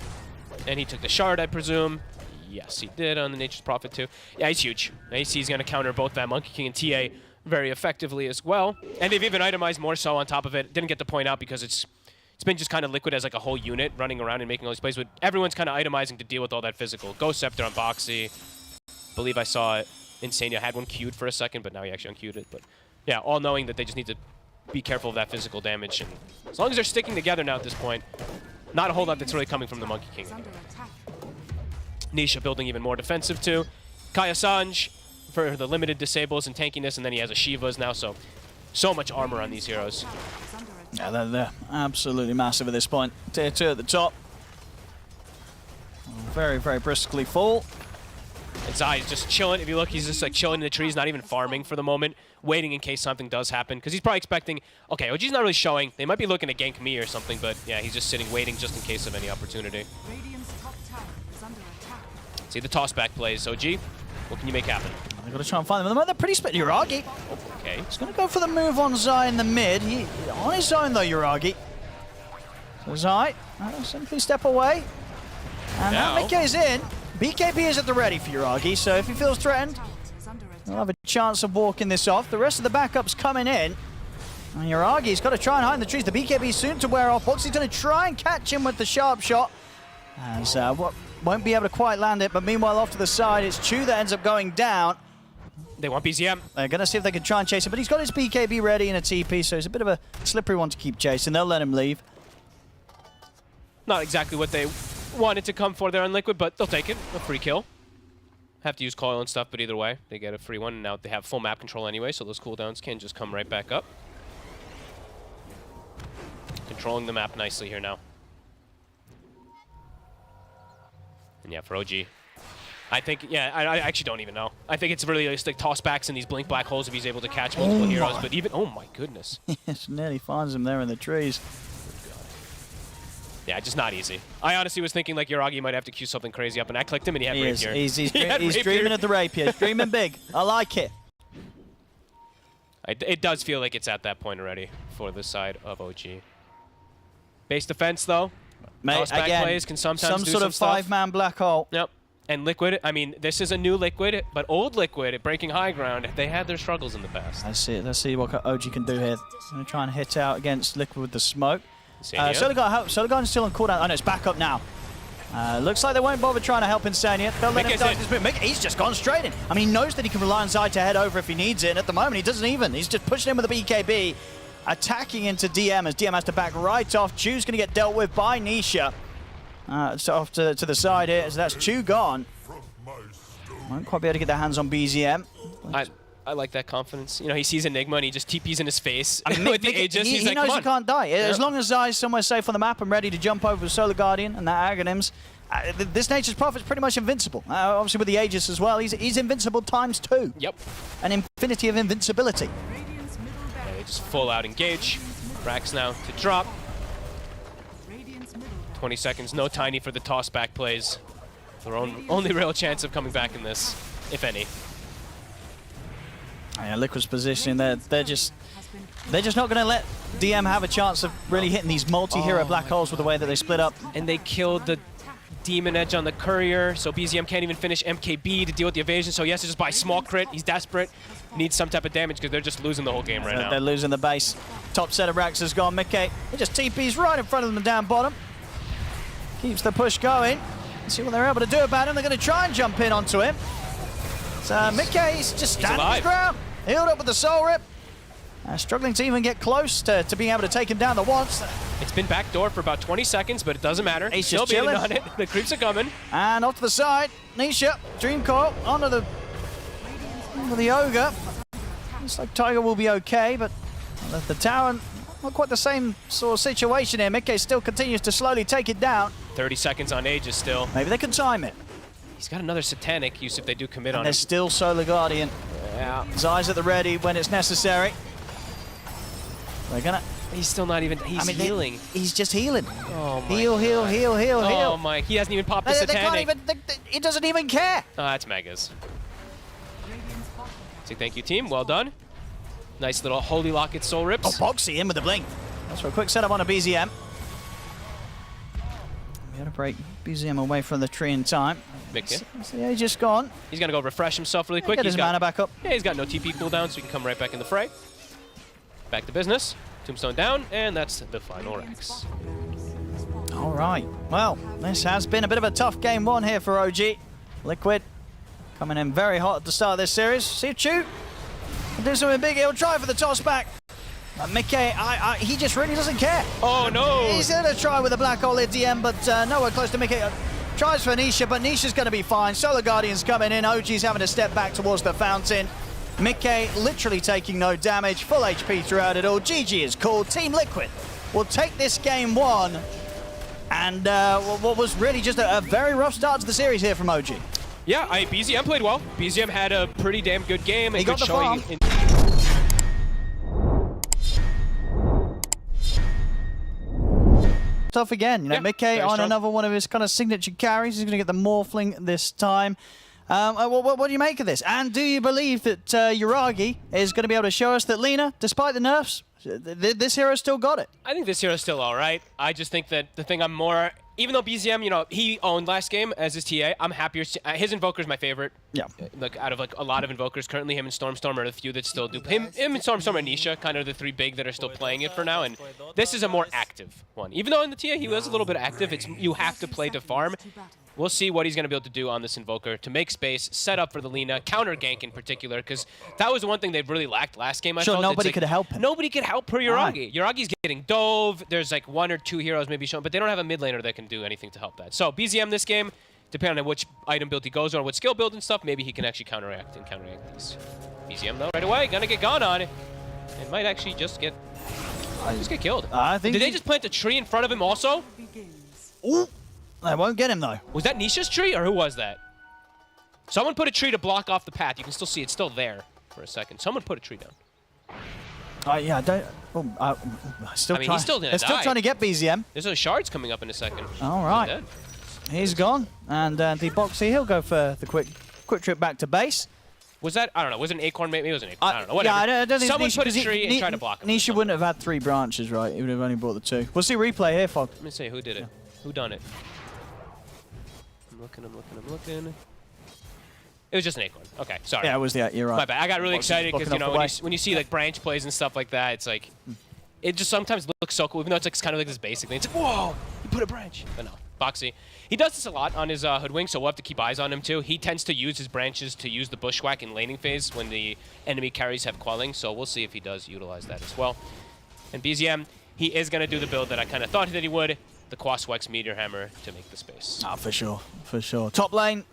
And he took the shard, I presume. Yes, he did on the Nature's Prophet too. Yeah, he's huge. AC is going to counter both that Monkey King and TA very effectively as well. And they've even itemized more so on top of it. Didn't get to point out because it's been just kind of Liquid as like a whole unit running around and making all these plays. But everyone's kind of itemizing to deal with all that physical. Ghost Scepter on Boxy. Believe I saw Insania had one queued for a second, but now he actually unqueued it. But yeah, all knowing that they just need to be careful of that physical damage. And as long as they're sticking together now at this point, not a whole lot that's really coming from the Monkey King. Nisha building even more defensive too. Kaya Sanj for the limited disables and tankiness, and then he has a Shiva's now, so much armor on these heroes. Yeah, they're absolutely massive at this point. Tier 2 at the top. Very, very briskly full. And Zai is just chilling. If you look, he's just like chilling in the trees, not even farming for the moment, waiting in case something does happen. Because he's probably expecting, okay, OG's not really showing. They might be looking to gank me or something, but yeah, he's just sitting, waiting just in case of any opportunity. See the tossback plays, OG. What can you make happen? They've got to try and find them. They're pretty split. Yuragi. Okay. He's going to go for the move on Zai in the mid. On his own, though, Yuragi. So Zai, simply step away. And now Mickey's in. BKB is at the ready for Yuragi, so if he feels threatened, he'll have a chance of walking this off. The rest of the backup's coming in. And Yuragi's got to try and hide in the trees. The BKB soon to wear off. Boxy's going to try and catch him with the sharp shot. As won't be able to quite land it, but meanwhile off to the side, it's Chu that ends up going down. They want BZM. They're going to see if they can try and chase him, but he's got his BKB ready in a TP, so it's a bit of a slippery one to keep chasing. They'll let him leave. Not exactly what they wanted to come for there on Liquid, but they'll take it. A free kill. Have to use coil and stuff, but either way, they get a free one. And now they have full map control anyway, so those cooldowns can just come right back up. Controlling the map nicely here now. And yeah, for OG, I think, yeah, I actually don't even know. I think it's really just like tossbacks in these blink black holes if he's able to catch multiple heroes. But even, oh my goodness. Yes, nearly finds him there in the trees. Yeah, just not easy. I honestly was thinking like Yuragi might have to queue something crazy up, and I clicked him and he had Rapier. He's dreaming of the Rapier. He's dreaming big. I like it. It does feel like it's at that point already for the side of OG. Base defense, though. Mate, again, plays can sometimes do sort of five-man black hole. Yep. And Liquid, I mean, this is a new Liquid, but old Liquid, breaking high ground, they had their struggles in the past. Let's see what OG can do here. I'm going to try and hit out against Liquid with the smoke. Solar Guardian's still on cooldown. Oh no, it's back up now. Looks like they won't bother trying to help Insania. They'll let him die this move. He's just gone straight in. I mean, he knows that he can rely on Zai to head over if he needs it, and at the moment he doesn't even. He's just pushing in with a BKB, attacking into DM as DM has to back right off. Chew's going to get dealt with by Nisha. So off to the side here, so that's Chew gone. Won't quite be able to get their hands on BZM. I like that confidence. You know, he sees Enigma and he just TPs in his face. I mean, with the Aegis, he like, knows he can't die. As long as Zai's somewhere safe on the map and ready to jump over the Solar Guardian and that Aghanims, this Nature's Prophet's pretty much invincible. Obviously with the Aegis as well, he's invincible ×2. Yep. An infinity of invincibility. Yeah, they just full out engage. Rax now to drop. 20 seconds, no Tiny for the toss-back plays. Their only real chance of coming back in this, if any. Yeah, Liquid's positioning, they're just not going to let DM have a chance of really hitting these multi-hero black holes with the way that they split up. And they killed the Demon Edge on the Courier, so BZM can't even finish MKB to deal with the evasion, so he has to just buy small crit. He's desperate, needs some type of damage because they're just losing the whole game right now. They're losing the base. Top set of Rax has gone. Mickey, he just TP's right in front of them down bottom. Keeps the push going. Let's see what they're able to do about him. They're going to try and jump in onto him. So Mickey's just standing his ground. Healed up with the Soul Rip. Struggling to even get close to being able to take him down the once. It's been backdoor for about 20 seconds, but it doesn't matter. He's still just chilling on it. The creeps are coming. And off to the side. Nisha, Dream Coil onto the Ogre. Looks like Tiger will be okay, but the tower, not quite the same sort of situation here. Mickey still continues to slowly take it down. 30 seconds on Aegis still. Maybe they can time it. He's got another Satanic use if they do commit on him. There's still Solar Guardian. Yeah. Zai's at the ready when it's necessary. They're gonna. He's still not even. He's healing. He's just healing. Oh my heal, heal. Oh my! He hasn't even popped the Satanic. He doesn't even care. Oh, that's Megas. So thank you, team. Well done. Nice little Holy Locket Soul Rips. Oh, Boxy in with the blink. That's for a quick setup on a BZM. We gotta break BZM away from the tree in time. Yeah, he's just gone. He's gonna go refresh himself really quick. Get his mana back up. Yeah, he's got no TP cooldown, so he can come right back in the fray. Back to business. Tombstone down, and that's the final Rex. All right. Well, this has been a bit of a tough game one here for OG. Liquid coming in very hot at the start of this series. See if Chew can do something big. He'll try for the toss back. Mickey, he just really doesn't care. Oh no! He's going to try with a black hole at DM, but nowhere close to Mickey. Tries for Nisha, but Nisha's going to be fine. Solar Guardian's coming in. OG's having to step back towards the fountain. Mickey literally taking no damage, full HP throughout it all. GG is called. Team Liquid will take this game one. And what was really just a very rough start to the series here from OG. Yeah, BZM played well. BZM had a pretty damn good game. He got the farm. Tough again, you know, Mickey on another one of his kind of signature carries. He's going to get the Morphling this time. What do you make of this? And do you believe that Yuragi is going to be able to show us that Lina, despite the nerfs, this hero still got it? I think this hero's still all right. I just think that the thing I'm more... Even though BZM, you know, he owned last game as his TA, I'm happier. His Invoker's my favorite. Yeah. Like, out of like a lot of Invokers, currently him and Stormstorm are the few that still do. Him and Stormstorm and Nisha, kind of the three big that are still playing it for now. And this is a more active one. Even though in the TA he was a little bit active, you have to play to farm. we'll see what he's going to be able to do on this Invoker to make space, set up for the Lina, counter gank in particular, because that was the one thing they really lacked last game, I felt. Nobody could help him. Nobody could help per Yuragi. Yuragi's getting dove. There's like 1 or 2 heroes maybe shown, but they don't have a mid laner that can do anything to help that. So BZM this game, depending on which item build he goes on, what skill build and stuff, maybe he can actually counteract these. BZM though, right away, gonna get gone on. It might actually just get killed. I think Did they just plant a tree in front of him also? Ooh, they won't get him though. Was that Nisha's tree or who was that? Someone put a tree to block off the path. You can still see it's still there for a second. Someone put a tree down. Yeah, I don't. He's still gonna They're still trying to get BZM. There's those shards coming up in a second. All right, he's gone, and the Boxy, he'll go for the quick trip back to base. Was that, I don't know, was it an acorn? Maybe it was an acorn. I don't know, whatever. Yeah, I don't think someone Nisha, put a tree and tried to block him. Nisha wouldn't have had 3 branches, right? He would have only brought the 2. We'll see replay here, Fog. Let me see, who did it? Who done it? I'm looking. It was just an acorn. Okay, sorry. Yeah, it was the, you're right. My bad. I got really excited because, you know, when you see, like, branch plays and stuff like that, it's like, it just sometimes looks so cool, even though it's like kind of like this basic thing. It's like, whoa, you put a branch. But no, Boxy. He does this a lot on his Hoodwink, so we'll have to keep eyes on him too. He tends to use his branches to use the bushwhack in laning phase when the enemy carries have quelling, so we'll see if he does utilize that as well. And BZM, he is going to do the build that I kind of thought that he would, the Quaswex Meteor Hammer to make the space. Oh, for sure, for sure. Top lane,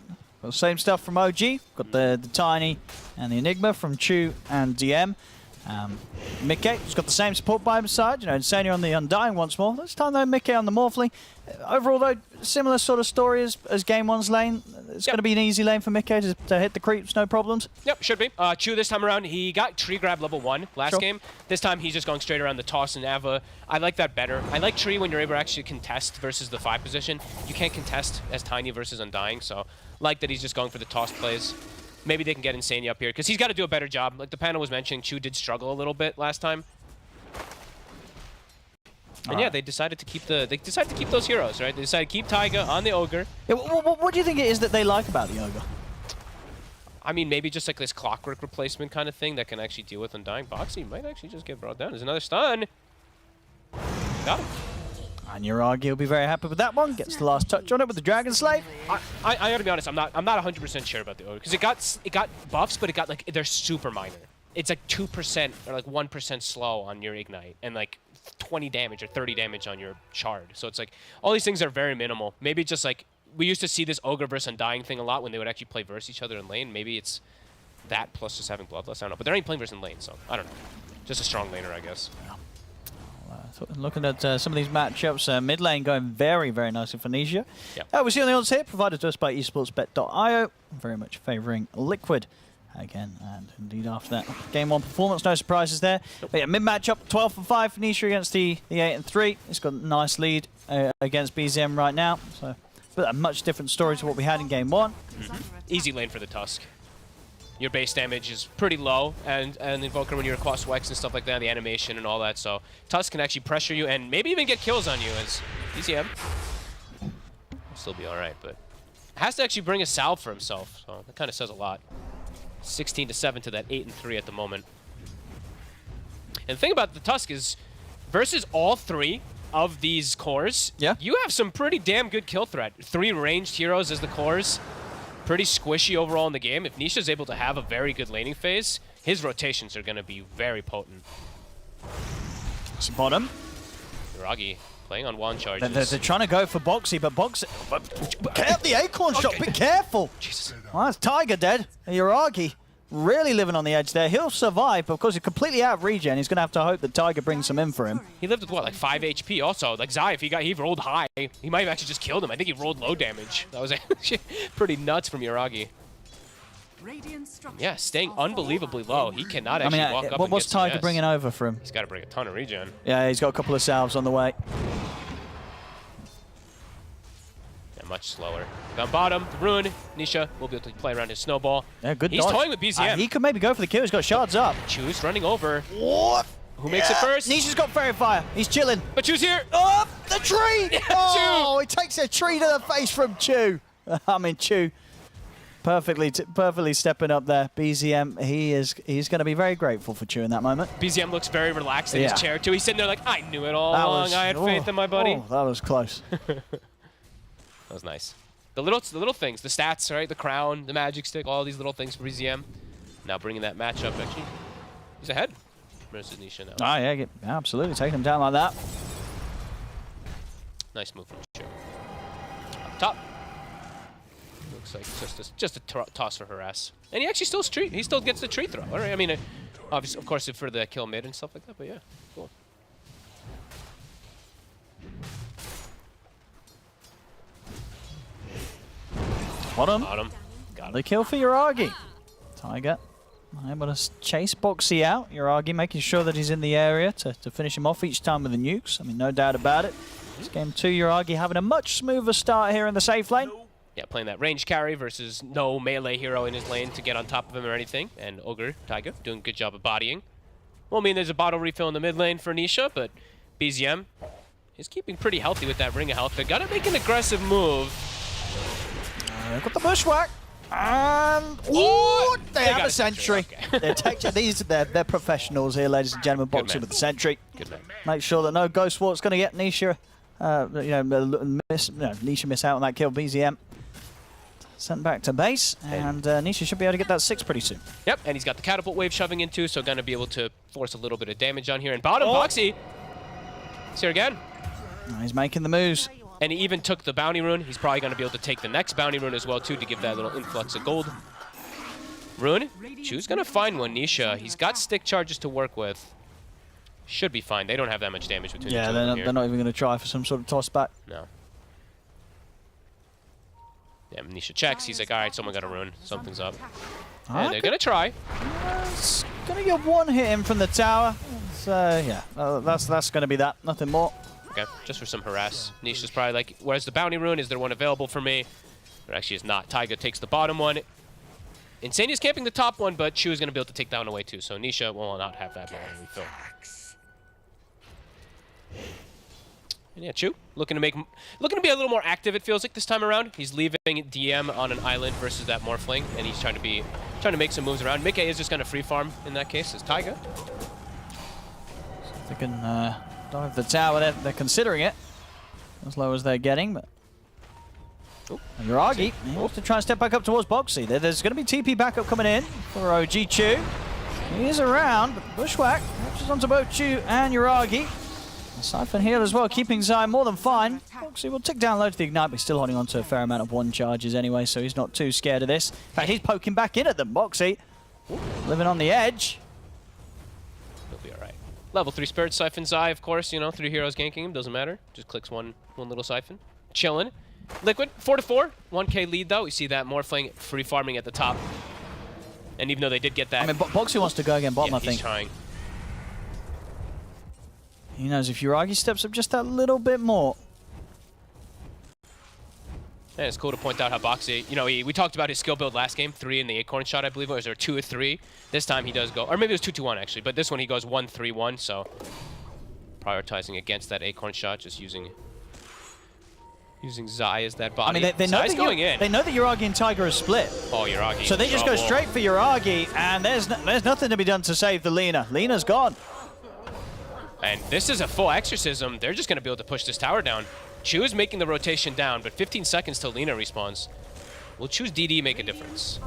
got the same stuff from OG. Got the Tiny and the Enigma from Chew and DM. Mickey's got the same support by his side, you know, Insania on the Undying once more. This time though, Mickey on the Morphling. Overall though, similar sort of story as Game 1's lane. It's going to be an easy lane for Mickey to hit the creeps, no problems. Yep, should be. Chew this time around, he got Tree Grab level 1 last game. This time he's just going straight around the toss and Ava. I like that better. I like Tree when you're able to actually contest versus the 5 position. You can't contest as Tiny versus Undying, so like that he's just going for the toss plays. Maybe they can get Insania up here, because he's got to do a better job. Like the panel was mentioning, Chew did struggle a little bit last time. And yeah, they decided to keep those heroes, right? They decided to keep Taiga on the Ogre. Yeah, what do you think it is that they like about the Ogre? I mean, maybe just like this clockwork replacement kind of thing that can actually deal with Undying. Boxy might actually just get brought down. There's another stun. Got him. And Yuragi will be very happy with that one. Gets the last touch on it with the Dragon Slave. I gotta be honest, I'm not 100% sure about the Ogre, because it got buffs, but it got like, they're super minor. It's like 2% or like 1% slow on your Ignite, and like 20 damage or 30 damage on your Shard. So it's like, all these things are very minimal. Maybe just like, we used to see this Ogre versus Undying thing a lot when they would actually play versus each other in lane. Maybe it's that plus just having Bloodlust, I don't know. But they're only playing versus in lane, so I don't know. Just a strong laner, I guess. Looking at some of these matchups, mid lane going very, very nicely for Nisha. Yep. We see on the odds here, provided to us by esportsbet.io, very much favouring Liquid again. And indeed after that Game 1 performance, no surprises there. But yeah, mid matchup, 12 for 5 for Nisha against the 8 and 3. He's got a nice lead against BZM right now. So, but a much different story to what we had in Game 1. Easy lane for the Tusk. Your base damage is pretty low, and Invoker when you're across Wex and stuff like that, the animation and all that, so Tusk can actually pressure you and maybe even get kills on you as BZM. He'll still be alright, but has to actually bring a salve for himself, so that kind of says a lot. 16-7 to that 8 and 3 at the moment. And the thing about the Tusk is, versus all 3 of these cores, you have some pretty damn good kill threat. 3 ranged heroes as the cores. Pretty squishy overall in the game. If Nisha's able to have a very good laning phase, his rotations are going to be very potent. Bottom. Yuragi playing on wand charges. They're trying to go for Boxy, but Boxy... Get up the acorn shot, be careful! Jesus. Well, that's Tiger dead. Yuragi really living on the edge there. He'll survive, but of course he's completely out of regen. He's going to have to hope that Tiger brings some in for him. He lived with, what, like 5 HP also? Like Zai, if he rolled high, he might have actually just killed him. I think he rolled low damage. That was pretty nuts from Yuragi. Yeah, staying unbelievably low. He cannot actually walk up and get what's Tiger bringing over for him? He's got to bring a ton of regen. Yeah, he's got a couple of salves on the way. Yeah, much slower. Down bottom, the Rune, Nisha will be able to play around his snowball. Yeah, good He's dodge. toying with BZM. He could maybe go for the kill. He's got shards up. Chew's running over. What? Who makes it first? Nisha's got Fairy Fire. He's chilling. But Chew's here. Oh, the tree! Yeah, oh, he takes a tree to the face from Chew. I mean, Chew perfectly stepping up there. BZM, he's going to be very grateful for Chew in that moment. BZM looks very relaxed in his chair, too. He's sitting there like, I knew it all along. I had faith in my buddy. Oh, that was close. That was nice. The little things, the stats, right? The crown, the magic stick, all these little things for BZM. Now bringing that matchup, actually, he's ahead versus Nisha now. Oh, yeah, absolutely. Taking him down like that. Nice move from Chu. Up top. Looks like just a toss for harass. And he actually he still gets the tree throw. All right, I mean, obviously, of course, for the kill mid and stuff like that, but yeah, cool. Bottom. Got The him. kill for Yuragi. Tiger able to chase Boxy out. Yuragi making sure that he's in the area to finish him off each time with the nukes. I mean, no doubt about it. This game 2, Yuragi having a much smoother start here in the safe lane. Yeah, playing that range carry versus no melee hero in his lane to get on top of him or anything. And Ogre, Tiger, doing a good job of bodying. Well, I mean, there's a bottle refill in the mid lane for Nisha, but BZM is keeping pretty healthy with that ring of health. They gotta make an aggressive move. They've got the bushwhack. And ooh, they have a sentry. Okay. They're professionals here, ladies and gentlemen. Boxing with the sentry. Good man. Make sure that no Ghost Walk's going to get Nisha. Nisha miss out on that kill. BZM sent back to base, and Nisha should be able to get that 6 pretty soon. Yep, and he's got the catapult wave shoving in too, so going to be able to force a little bit of damage on here. And bottom, Boxy. It's here again. He's making the moves. And he even took the bounty rune. He's probably going to be able to take the next bounty rune as well, too, to give that little influx of gold. Rune, Chu's going to find one. Nisha, he's got stick charges to work with. Should be fine. They don't have that much damage between the two of them here. They're not even going to try for some sort of toss back. No. Yeah, Nisha checks. He's like, all right, someone got a rune. Something's up. And they're going to try. It's going to get one hit in from the tower. So, yeah, that's going to be that. Nothing more. Okay, just for some harass. Nisha's probably like, where's the bounty rune? Is there one available for me? There actually is not. Taiga takes the bottom one. Insania's camping the top one, but Chu is going to be able to take that one away too. So Nisha will not have that bounty refill. And yeah, Chu looking to be a little more active. It feels like this time around. He's leaving DM on an island versus that Morphling, and he's trying to make some moves around. Mickey is just going to free farm in that case. Is Taiga. So if they can dive the tower, they're considering it as low as they're getting, but Yuragi wants to try and step back up towards Boxy. There's going to be TP backup coming in for OG Chu. He is around, but Bushwhack catches onto both Chu and Yuragi. And Siphon heal as well, keeping Zai more than fine. Boxy will tick down low to the Ignite, but he's still holding on to a fair amount of 1 charges anyway, so he's not too scared of this. In fact, he's poking back in at them. Boxy living on the edge. He'll be all right. Level 3 Spirit Siphon Zai, of course, you know, 3 heroes ganking him, doesn't matter. Just clicks one little Siphon. Chillin'. Liquid, 4-4. 1k lead, though. You see that Morphling free farming at the top. And even though they did get that... I mean, Boxy wants to go again bottom, I think. He's trying. He knows if Yuragi steps up just that little bit more. And it's cool to point out how Boxy, you know, we talked about his skill build last game, 3 in the acorn shot, I believe, or was there 2 or 3? This time he does go, or maybe it was 2-2-1 actually, but this one he goes 1-3-1, so prioritizing against that acorn shot, just using Zai as that body. I mean, they know Zai's going in. They know that Yuragi and Tiger are split. Oh, Yuragi. So they just go straight for Yuragi, and there's nothing to be done to save the Lina. Lina's gone. And this is a full exorcism. They're just going to be able to push this tower down. Chu is making the rotation down, but 15 seconds till Lina respawns. Will Chu's DD make a difference?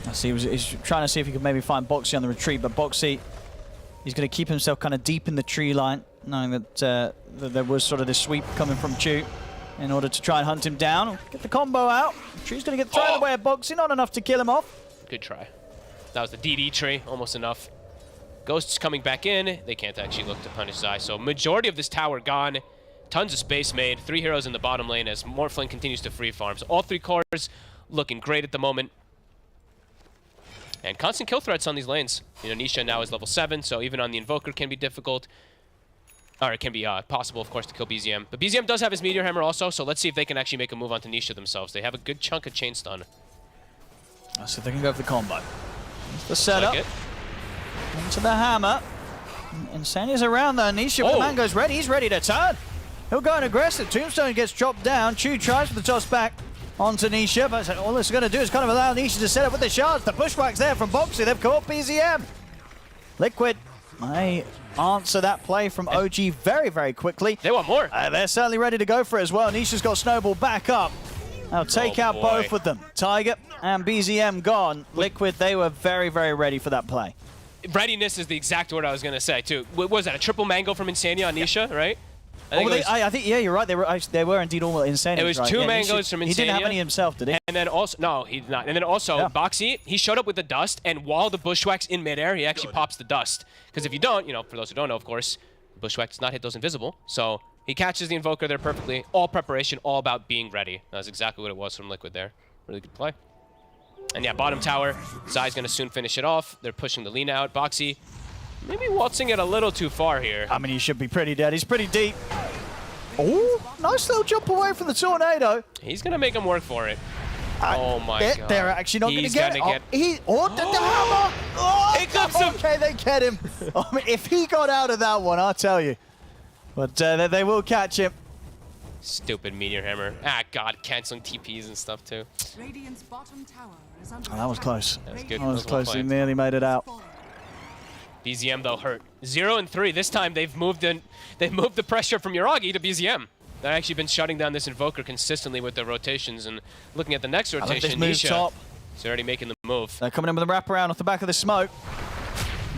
I see. He's trying to see if he could maybe find Boxy on the retreat, but Boxy, he's going to keep himself kind of deep in the tree line, knowing that there was sort of this sweep coming from Chu in order to try and hunt him down. Get the combo out. Chu's going to get thrown away at Boxy, not enough to kill him off. Good try. That was the DD tree, almost enough. Ghosts coming back in. They can't actually look to punish Zai. So majority of this tower gone. Tons of space made. 3 heroes in the bottom lane as Morphling continues to free farm. So all 3 cores looking great at the moment. And constant kill threats on these lanes. You know, Nisha now is level 7, so even on the Invoker can be difficult. Or it can be possible, of course, to kill BZM. But BZM does have his Meteor Hammer also, so let's see if they can actually make a move onto Nisha themselves. They have a good chunk of chain stun. Let's see if they can go for the combo. That's the setup. Like into the hammer. Insania's around though. Nisha with the Mango's ready. He's ready to turn. He'll go and aggressive. Tombstone gets dropped down. Chu tries for the toss back onto Nisha, but all it's going to do is kind of allow Nisha to set up with the shards. The pushback's there from Boxy. They've caught BZM. Liquid may answer that play from OG very, very quickly. They want more. They're certainly ready to go for it as well. Nisha's got Snowball back up. Now take out both of them. Tiger and BZM gone. Liquid, they were very, very ready for that play. Readiness is the exact word I was going to say, too. What was that, a triple mango from Insania on Nisha, right? I think, yeah, you're right. They were indeed all Insania. It was right. two mangoes from Insania. He didn't have any himself, did he? And then also, no, he did not. And then also, Boxy, he showed up with the dust, and while the bushwhack's in midair, he actually pops the dust. Because if you don't, you know, for those who don't know, of course, bushwhack does not hit those invisible. So he catches the Invoker there perfectly. All preparation, all about being ready. That's exactly what it was from Liquid there. Really good play. And yeah, bottom tower. Zai's going to soon finish it off. They're pushing the Lina out. Boxy maybe waltzing it a little too far here. I mean, he should be pretty dead. He's pretty deep. Oh, nice little jump away from the tornado. He's going to make him work for it. Oh my god. They're actually not going to get it. The hammer. Oh, it comes him. Okay, they get him. I mean, if he got out of that one, I'll tell you. But they will catch him. Stupid meteor hammer. Ah, god, canceling TPs and stuff too. Radiant's bottom tower is under That was close. That was good. That was close. He nearly made it out. BZM though hurt. 0 and 3. This time they've moved the pressure from Yuragi to BZM. They've actually been shutting down this Invoker consistently with their rotations, and looking at the next rotation, Nisha is already making the move. They're coming in with a wraparound off the back of the smoke.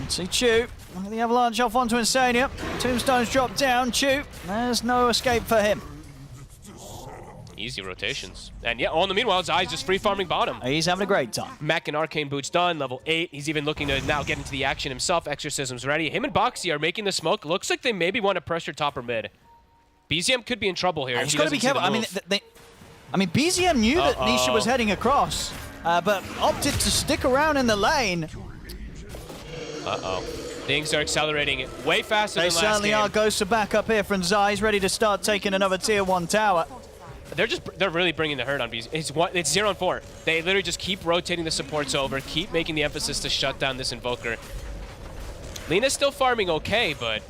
Let's see Chew. The avalanche off onto Insania. Tombstone's dropped down. Chew. There's no escape for him. Easy rotations. And yeah, in the meanwhile, Zai's just free farming bottom. He's having a great time. Mech and Arcane Boots done, level 8. He's even looking to now get into the action himself. Exorcism's ready. Him and Boxy are making the smoke. Looks like they maybe want to pressure top or mid. BZM could be in trouble here. He's got to be careful. I mean, BZM knew that Nisha was heading across, but opted to stick around in the lane. Things are accelerating way faster than last game. They certainly are. Ghosts are back up here from Zai. He's ready to start taking another tier 1 tower. They're really bringing the hurt on BZM. It's 0 and 4. They literally just keep rotating the supports over, keep making the emphasis to shut down this Invoker. Lina's still farming okay, but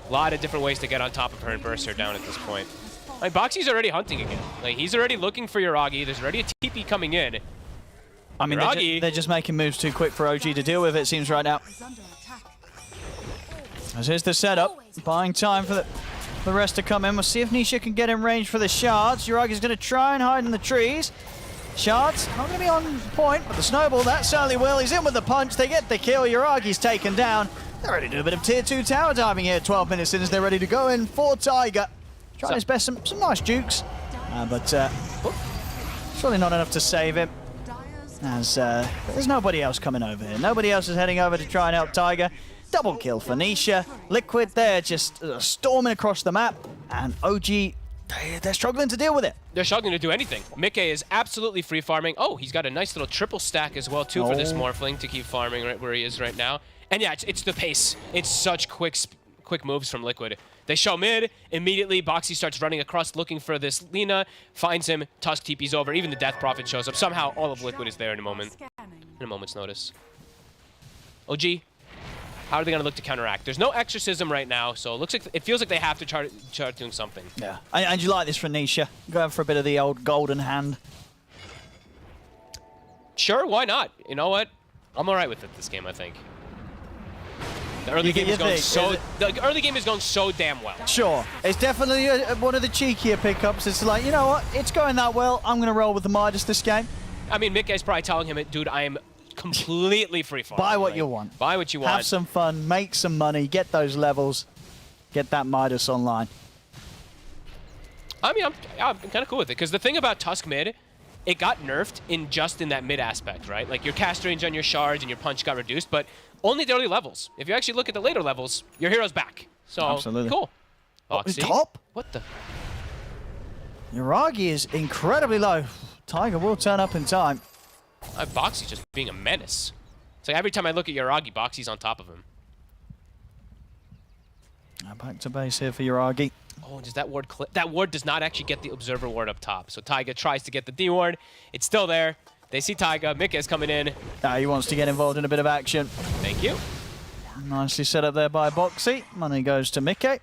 a lot of different ways to get on top of her and burst her down at this point. Like, Boxy's already hunting again. Like, he's already looking for Yuragi. There's already a TP coming in. I mean, they're just making moves too quick for OG to deal with, it seems, right now. As here's the setup. Buying time for the rest to come in. We'll see if Nisha can get in range for the shards. Yuragi's going to try and hide in the trees. Shards not going to be on point, but the snowball, that certainly will. He's in with the punch. They get the kill. Yuragi's taken down. They're ready to do a bit of tier 2 tower diving here. 12 minutes in as they're ready to go in for Tiger. Trying his best, some nice jukes, but surely not enough to save him. As there's nobody else coming over here. Nobody else is heading over to try and help Tiger. Double kill for Nisha. Liquid there just storming across the map, and OG, they're struggling to deal with it. They're struggling to do anything. Mickey is absolutely free farming. Oh, he's got a nice little triple stack as well too for this Morphling to keep farming right where he is right now. And yeah, it's the pace. It's such quick moves from Liquid. They show mid, immediately Boxy starts running across looking for this Lina, finds him, Tusk TP's over, even the Death Prophet shows up. Somehow all of Liquid is there in a moment's notice. OG, how are they going to look to counteract? There's no Exorcism right now, so it feels like they have to start doing something. Yeah, and you like this for Nisha, going for a bit of the old golden hand. Sure, why not? You know what? I'm all right with it this game, I think. The early game is going so damn well. Sure. It's definitely one of the cheekier pickups. It's like, you know what? It's going that well. I'm going to roll with the Midas this game. I mean, Mickey's probably telling him, dude, I am completely free farming. Buy what you want. Buy what you want. Have some fun. Make some money. Get those levels. Get that Midas online. I mean, I'm kind of cool with it. Because the thing about Tusk mid, it got nerfed in that mid aspect, right? Like, your cast range on your shards and your punch got reduced, but only the early levels. If you actually look at the later levels, your hero's back. So, absolutely. Cool. Top? What the? Yuragi is incredibly low. Tiger will turn up in time. Boxy's just being a menace. It's like every time I look at Yuragi, Boxy's on top of him. Back to base here for Yuragi. Oh, does that ward clip? That ward does not actually get the Observer ward up top. So Taiga tries to get the D ward. It's still there. They see Taiga. Mika is coming in. He wants to get involved in a bit of action. Thank you. Nicely set up there by Boxy. Money goes to Mickey.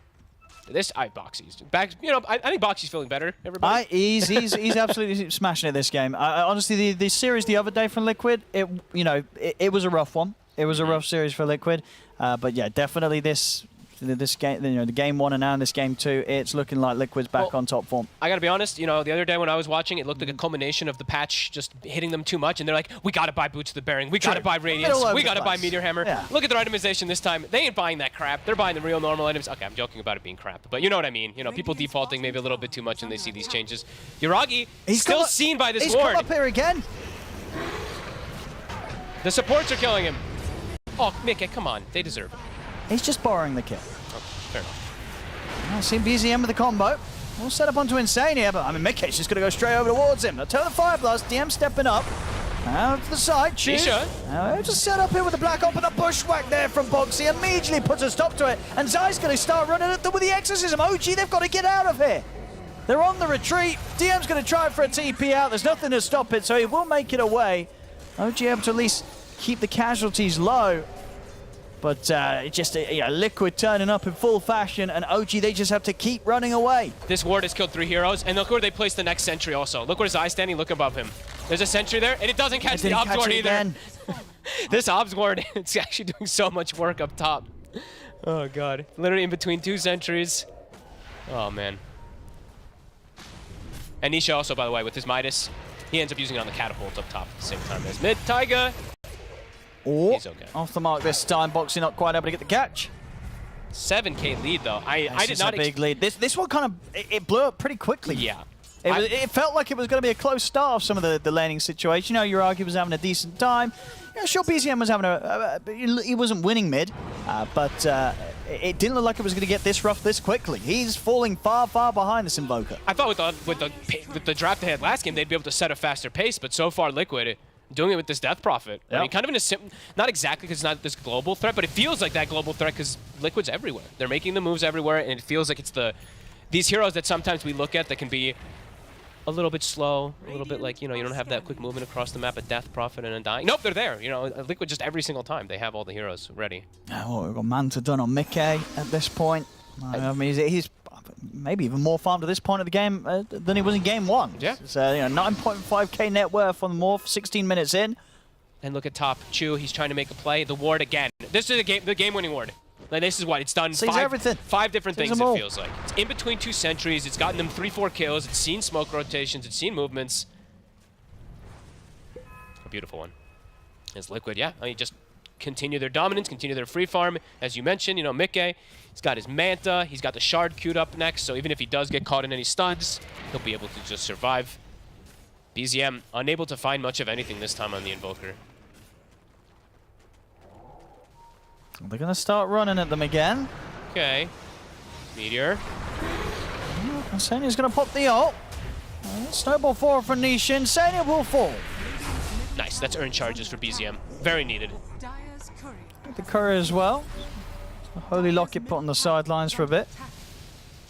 Boxy's back. You know, I think Boxy's feeling better. Everybody. He's absolutely smashing it this game. Honestly, the series the other day from Liquid, it was a rough one. It was a rough series for Liquid, but yeah, definitely this this game, you know, the game 1 and now in this game 2, it's looking like Liquid's back on top form. I gotta be honest, you know, the other day when I was watching, it looked like a culmination of the patch just hitting them too much, and they're like, we gotta buy Boots of the Bearing, we gotta buy Radiance, we gotta buy Meteor Hammer. Yeah. Look at their itemization this time. They ain't buying that crap. They're buying the real normal items. Okay, I'm joking about it being crap, but you know what I mean. You know, people defaulting maybe a little bit too much when they see these changes. Yuragi, still seen by this he's ward. He's come up here again. The supports are killing him. Oh, Mickey, come on. They deserve it. He's just borrowing the kill. Okay, fair enough. I've seen BZM with the combo. We'll set up onto Insane here, but I mean, Mickey's just going to go straight over towards him. Now, turn the Fire Blast, DM stepping up. Out to the side, choose. Just set up here with the Black Op and the Bushwhack there from Boxy. Immediately puts a stop to it. And Zai's going to start running at them with the Exorcism. OG, they've got to get out of here. They're on the retreat. DM's going to try for a TP out. There's nothing to stop it, so he will make it away. OG able to at least keep the casualties low. But just Liquid turning up in full fashion, and OG, they just have to keep running away. This ward has killed 3 heroes, and look where they placed the next sentry also. Look where Zai standing, look above him. There's a sentry there, and it doesn't catch the Obs ward either. This Obs ward, it's actually doing so much work up top. Oh god. Literally in between 2 sentries. Oh man. And Nisha also, by the way, with his Midas, he ends up using it on the catapult up top at the same time as Mid Taiga. Oh, he's okay. Off the mark this time. Boxy not quite able to get the catch. 7k lead though. I did not. A big lead. This one kind of it blew up pretty quickly. Yeah. It felt like it was going to be a close start of some of the laning situation. You know, Yuragi was having a decent time. You know, sure, BZM was having he wasn't winning mid, but it didn't look like it was going to get this rough this quickly. He's falling far, far behind this Invoker. I thought with the draft they had last game, they'd be able to set a faster pace, but so far Liquid doing it with this Death Prophet. Yep. I mean, kind of in a not exactly because it's not this global threat, but it feels like that global threat because Liquid's everywhere. They're making the moves everywhere, and it feels like it's these heroes that sometimes we look at that can be a little bit slow, a little bit like, you know, you don't have that quick movement across the map, a Death Prophet and Undying. Nope, they're there. You know, Liquid just every single time, they have all the heroes ready. Oh, we've got Manta done on Mickey at this point. I mean, he's maybe even more farmed at this point of the game than he was in game 1. Yeah. So, you know, 9.5k net worth on the Morph, 16 minutes in. And look at top, Chu, he's trying to make a play. The ward again. This is the game-winning ward. Like, this is what it's done. Sees everything. 5 different Sees things, them all. it feels like. It's in between 2 sentries. It's gotten them 3-4 kills. It's seen smoke rotations. It's seen movements. A beautiful one. It's Liquid, yeah. I mean, just continue their dominance, continue their free farm. As you mentioned, you know, Mickey, he's got his Manta. He's got the Shard queued up next, so even if he does get caught in any stuns, he'll be able to just survive. BZM unable to find much of anything this time on the Invoker. They're going to start running at them again. Okay. Meteor. Insania's going to pop the ult. Snowball 4 for Nisha. Insania will fall. Nice, that's earned charges for BZM. Very needed. Dire's courier. The courier as well. Holy Locket put on the sidelines for a bit.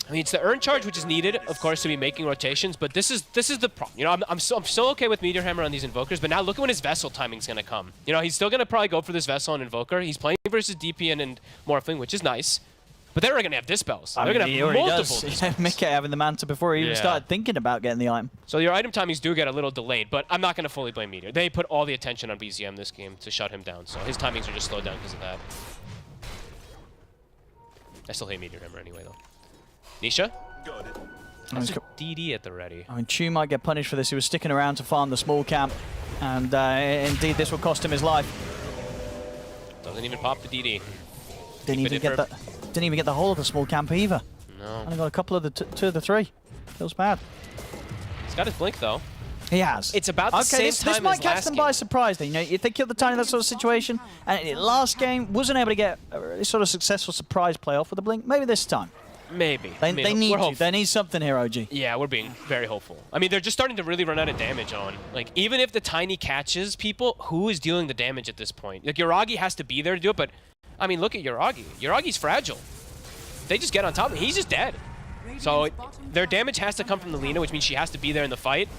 I mean, it's the earn charge which is needed, of course, to be making rotations, but this is the problem. You know, I'm still okay with Meteor Hammer on these Invokers, but now look at when his Vessel timing's going to come. You know, he's still going to probably go for this Vessel on Invoker. He's playing versus DPN and Morphling, which is nice, but they're going to have Dispels. They're going to have multiple Dispels. Mickey having the Manta before he even started thinking about getting the item. So your item timings do get a little delayed, but I'm not going to fully blame Meteor. They put all the attention on BZM this game to shut him down, so his timings are just slowed down because of that. I still hate Meteor Hammer anyway, though. Nisha? That's a DD at the ready. I mean, Chu might get punished for this. He was sticking around to farm the small camp, and indeed this will cost him his life. Doesn't even pop the DD. Didn't even get the whole of the small camp either. No. Only got a couple of the 2 of the 3. Feels bad. He's got his blink though. He has. It's about the same time this might as catch last them game. by surprise. You know, if they killed the Tiny, that sort of situation, and last game wasn't able to get a really sort of successful surprise playoff with the blink. Maybe this time. Maybe. They need something here, OG. Yeah, we're being very hopeful. I mean, they're just starting to really run out of damage on. Like, even if the Tiny catches people, who is dealing the damage at this point? Like, Yuragi has to be there to do it, but, I mean, look at Yuragi. Yuragi's fragile. They just get on top of him. He's just dead. So, their damage has to come from the Lina, which means she has to be there in the fight.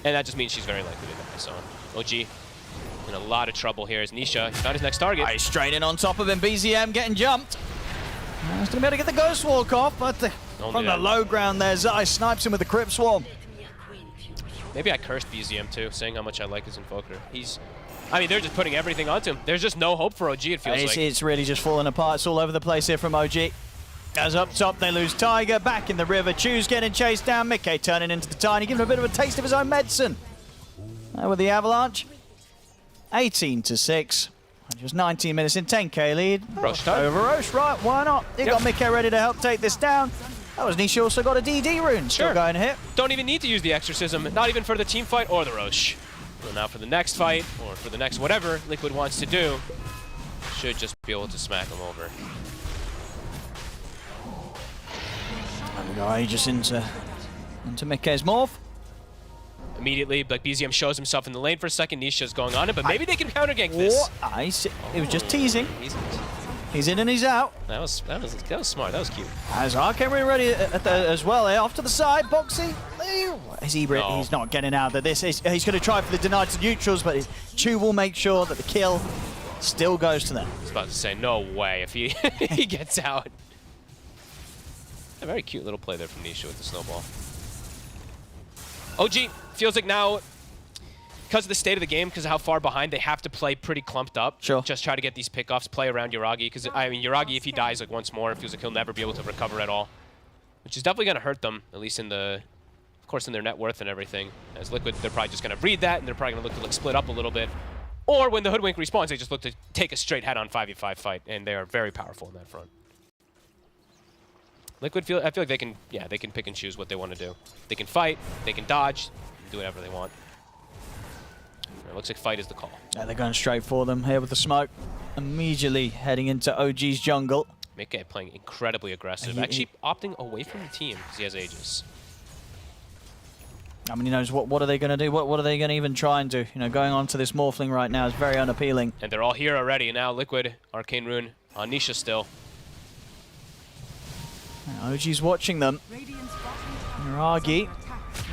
And that just means she's very likely to die. So, OG in a lot of trouble here as Nisha. He's not his next target. He's straight in on top of him. BZM getting jumped. He's going to be able to get the Ghost Walk off, but from the low ground there, Zai snipes him with the Crypt Swarm. Maybe I cursed BZM too, saying how much I like his Invoker. He's I mean, they're just putting everything onto him. There's just no hope for OG, it feels like. It's really just falling apart. It's all over the place here from OG. As up top, they lose Tiger, back in the river. Choose getting chased down. Mickey turning into the Tiny, giving him a bit of a taste of his own medicine. With the Avalanche. 18-6. Just 19 minutes in, 10k lead. Roche time. Over Roche, right, why not? You got Mickey ready to help take this down. That was Nisha also got a DD rune. Still going to hit. Don't even need to use the Exorcism, not even for the team fight or the Roche. Well, now for the next fight, or for the next whatever Liquid wants to do, should just be able to smack him over. There we go, just into Mickey's morph. Immediately, like BZM shows himself in the lane for a second. Nisha's going on it, but maybe they can counter gank this. It was just teasing. He's in and he's out. That was smart. That was cute. As Arcane ready as well here. Off to the side, Boxy. Is he? No. He's not getting out of this. He's going to try for the deny to neutrals, but Chu will make sure that the kill still goes to them. I was about to say, no way if he he gets out. A very cute little play there from Nisha with the snowball. OG feels like now, because of the state of the game, because of how far behind, they have to play pretty clumped up. Sure. Just try to get these pickoffs, play around Yuragi, because, I mean, Yuragi, if he dies like once more, it feels like he'll never be able to recover at all. Which is definitely going to hurt them, at least in the, of course, in their net worth and everything. As Liquid, they're probably just going to read that, and they're probably going to look to like split up a little bit. Or when the Hoodwink respawns, they just look to take a straight head-on 5v5 fight, and they are very powerful in that front. Liquid, I feel like they can, yeah, they can pick and choose what they want to do. They can fight, they can dodge, do whatever they want. It looks like fight is the call. Yeah, they're going straight for them here with the smoke. Immediately heading into OG's jungle. Mickey playing incredibly aggressive, actually opting away from the team because he has Aegis. I mean, he knows what are they going to do? What are they going to even try and do? You know, going on to this Morphling right now is very unappealing. And they're all here already. Now Liquid, Arcane Rune on Nisha still. OG's watching them. Yuragi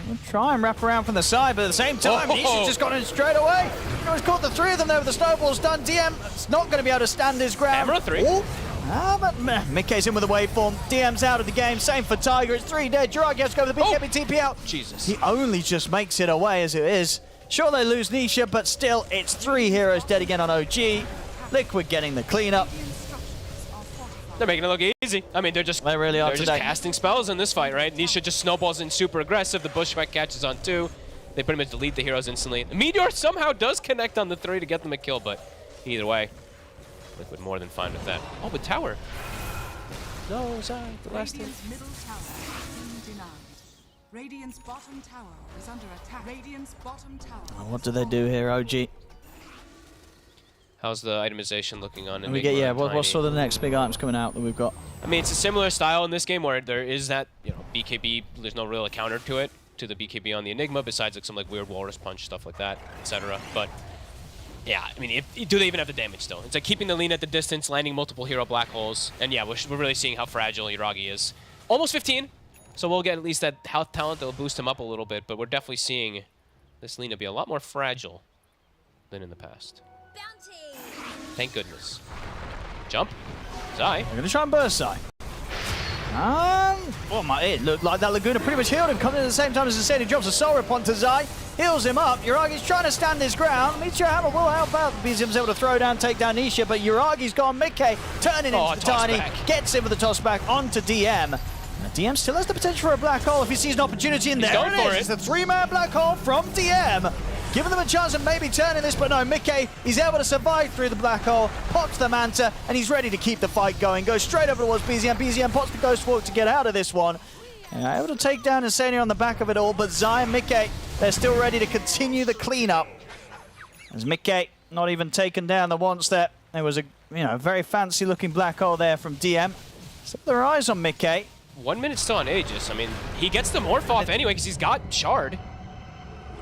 will try and wrap around from the side, but at the same time, Nisha's just got in straight away. He's caught the three of them there with the snowballs done. DM is not going to be able to stand his ground. Emerald 3. But Mickey's in with the waveform. DM's out of the game. Same for Tiger. It's 3 dead. Yuragi has to go with the BKB TP out. Jesus. He only just makes it away as it is. Sure, they lose Nisha, but still, it's 3 heroes dead again on OG. Liquid getting the cleanup. They're making it look easy. I mean, they really are just casting spells in this fight, right? Nisha just snowballs in super aggressive. The Bushwhack catches on 2. They pretty much delete the heroes instantly. The Meteor somehow does connect on the 3 to get them a kill, but either way, Liquid more than fine with that. Oh, but tower. No, sorry, the last thing. Radiant's middle tower has been denied. Radiant's bottom tower is under attack. Radiant's bottom tower. What do they do here, OG? How's the itemization looking on And we get, yeah, what's sort of the next big items coming out that we've got? I mean, it's a similar style in this game where there is that, you know, BKB, there's no real counter to it, to the BKB on the Enigma, besides like some like weird Walrus Punch, stuff like that, etc. But, yeah, I mean, do they even have the damage still? It's like keeping the lean at the distance, landing multiple hero black holes, and yeah, we're really seeing how fragile Yuragi is. Almost 15, so we'll get at least that health talent that'll boost him up a little bit, but we're definitely seeing this Lina be a lot more fragile than in the past. Thank goodness. Jump. Zai. They're going to try and burst Zai. It looked like that Laguna pretty much healed him, coming in at the same time as Insane. He drops a soul rip onto Zai, heals him up. Yuragi's trying to stand his ground. Meteor Hammer will help out. BZM's able to throw down, take down Nisha, but Yuragi's gone. Mickey turning into the Tiny, gets him with the toss back onto DM. And DM still has the potential for a black hole if he sees an opportunity in there. Going for it. It's the 3-man black hole from DM. Giving them a chance of maybe turning this, but no, Mickey, he's able to survive through the black hole, pops the Manta, and he's ready to keep the fight going. Goes straight over towards BZM. BZM pops the Ghost Walk to get out of this one. Able to take down Insane on the back of it all, but Zai and Mickey, they're still ready to continue the cleanup. As Mickey not even taken down the once there. There was a very fancy looking black hole there from DM. Set their eyes on Mickey. 1 minute still on Aegis. I mean, he gets the Morph off anyway because he's got Shard.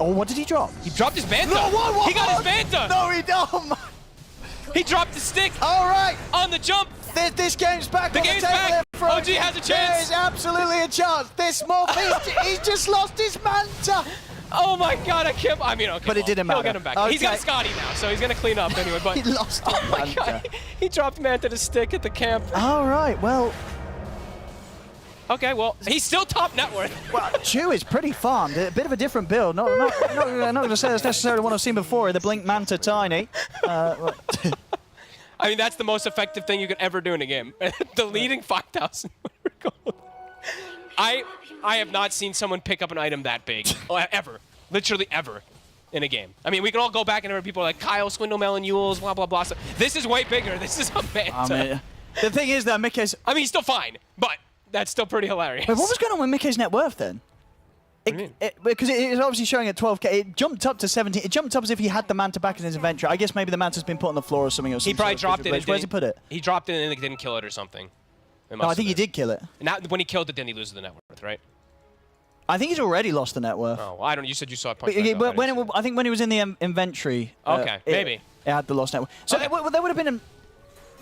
Oh, what did he drop? He dropped his Banta. No, what? He got his Banta. No, he don't. He dropped the stick. All right. On the jump. This game's back. The game's back. OG has a chance. There is absolutely a chance. This Morph, he's just lost his Manta. Oh my God, I can't. I mean, okay. But it didn't matter. He'll get him back. Okay. He's got Scotty now, so he's gonna clean up anyway. But he lost his oh my God, he dropped Manta to stick at the camp. All right. Well, Okay, well, he's still top net worth. Well, Chew is pretty farmed. A bit of a different build. Not going to say that's necessarily what I've seen before. The Blink Manta Tiny. I mean, that's the most effective thing you could ever do in a game. Deleting 5,000 gold. I have not seen someone pick up an item that big. Ever. Literally ever. In a game. I mean, we can all go back and remember people like Kyle, Swindlemelon, Yules, blah, blah, blah. So this is way bigger. This is a Manta. I mean, the thing is, though, Mickey's... I mean, he's still fine, but that's still pretty hilarious. Wait, what was going on with Mickey's net worth, then? Because it is obviously showing at 12k. It jumped up to 17. It jumped up as if he had the Manta back in his inventory. I guess maybe the Manta's been put on the floor or something. Or he probably dropped it. Where's he put it? He dropped it and didn't kill it or something. No, I think he did kill it. Now, when he killed it, then he loses the net worth, right? I think he's already lost the net worth. Oh, well, I don't know. You said you saw it punch I think when he was in the inventory. Okay, maybe. It had the lost net worth. So there would have been...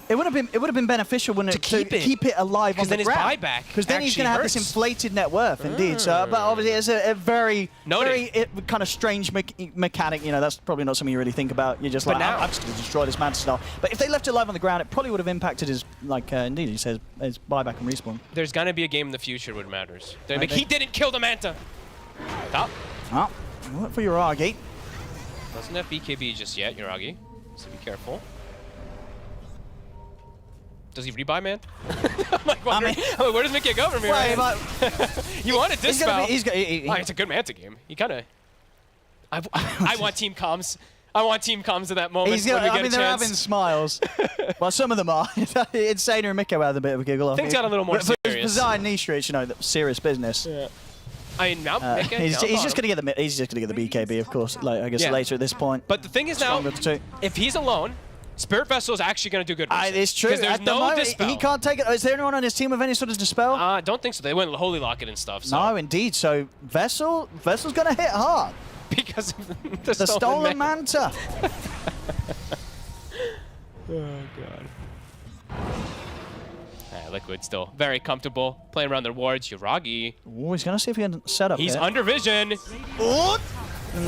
It would have been beneficial when to keep it alive on the ground. Because then his buyback Because then he's going to have this inflated net worth, indeed. So, but obviously, it's a very kind of strange mechanic. You know, that's probably not something you really think about. You're just like, I'm just going to destroy this Manta Star. But if they left it alive on the ground, it probably would have impacted his, indeed, he says, his buyback and respawn. There's going to be a game in the future where it matters. Like, he didn't kill the Manta. Top. Oh, look for Uragi. Doesn't have BKB just yet, Uragi. So be careful. Does he rebuy, man? I'm like, where does Mickey go from here? You want a dispel. It's a good Manta game. You kind of... I want team comms. I want team comms at that moment when we get a chance. They're having smiles. Well, some of them are. Insane and Mickey had a bit of a giggle off. Things got a little more serious. For Bizarre niche rates, you know, serious business. Yeah. I mean, now Mickey, he's just gonna get the BKB, of course. Like I guess later at this point. But the thing is now, if he's alone, Spirit Vessel is actually going to do good. It's true. Because there's no dispel. He can't take it. Is there anyone on his team with any sort of dispel? I don't think so. They went Holy Lock it and stuff. So. No, indeed. So Vessel's going to hit hard. Because of the stolen Manta. Oh, God. Liquid still very comfortable. Playing around their wards. Uragi. Oh, he's going to see if he can set up He's under vision. Oh!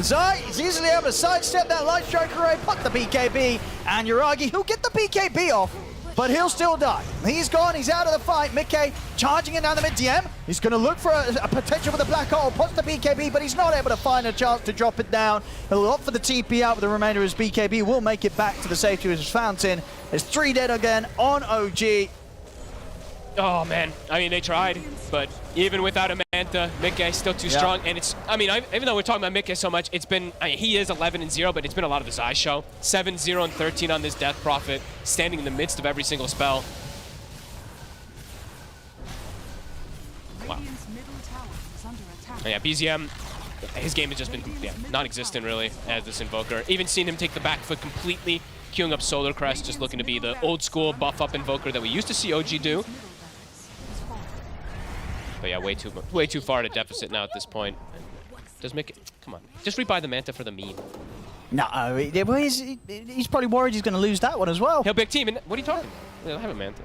Zai is easily able to sidestep that Light Strike Array, put the BKB, and Uragi, he'll get the BKB off, but he'll still die. He's gone, he's out of the fight. Mickey charging it down the mid-DM. He's going to look for a potential for the Black Hole, puts the BKB, but he's not able to find a chance to drop it down. He'll opt for the TP out with the remainder of his BKB, will make it back to the safety of his fountain. There's 3 dead again on OG. Oh, man. I mean, they tried, but even without a Manta, Mickey's still too strong. And it's, I mean, even though we're talking about Mickey so much, it's been, he is 11-0, but it's been a lot of the Zai show. 7-0-13 on this Death Prophet, standing in the midst of every single spell. Wow. Oh, yeah, BZM, his game has just been non-existent, really, as this Invoker. Even seen him take the back foot completely, queuing up Solar Crest, just looking to be the old-school buff-up Invoker that we used to see OG do. But yeah, way too far to deficit now at this point. Does Mickey... Come on. Just rebuy the Manta for the meme. No, he's probably worried he's going to lose that one as well. He'll big team. What are you talking? He'll have a Manta.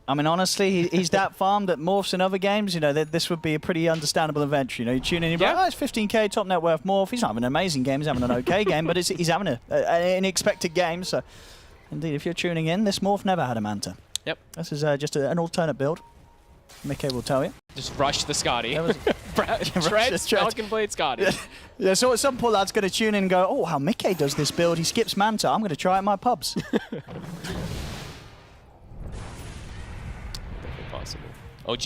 I mean, honestly, he's that farmed that morphs in other games. You know, this would be a pretty understandable adventure. You know, you tune in, you're like, oh, it's 15k, top net worth morph. He's not having an amazing game. He's having an okay game, but he's having an expected game. So, indeed, if you're tuning in, this morph never had a Manta. Yep. This is just an alternate build. Mickey will tell you. Just rush the Scotty. Treads, Falcon Blade Scotty. Yeah, so some poor lad's going to tune in and go, oh, how Mickey does this build. He skips Manta. I'm going to try it at my pubs. Definitely possible. OG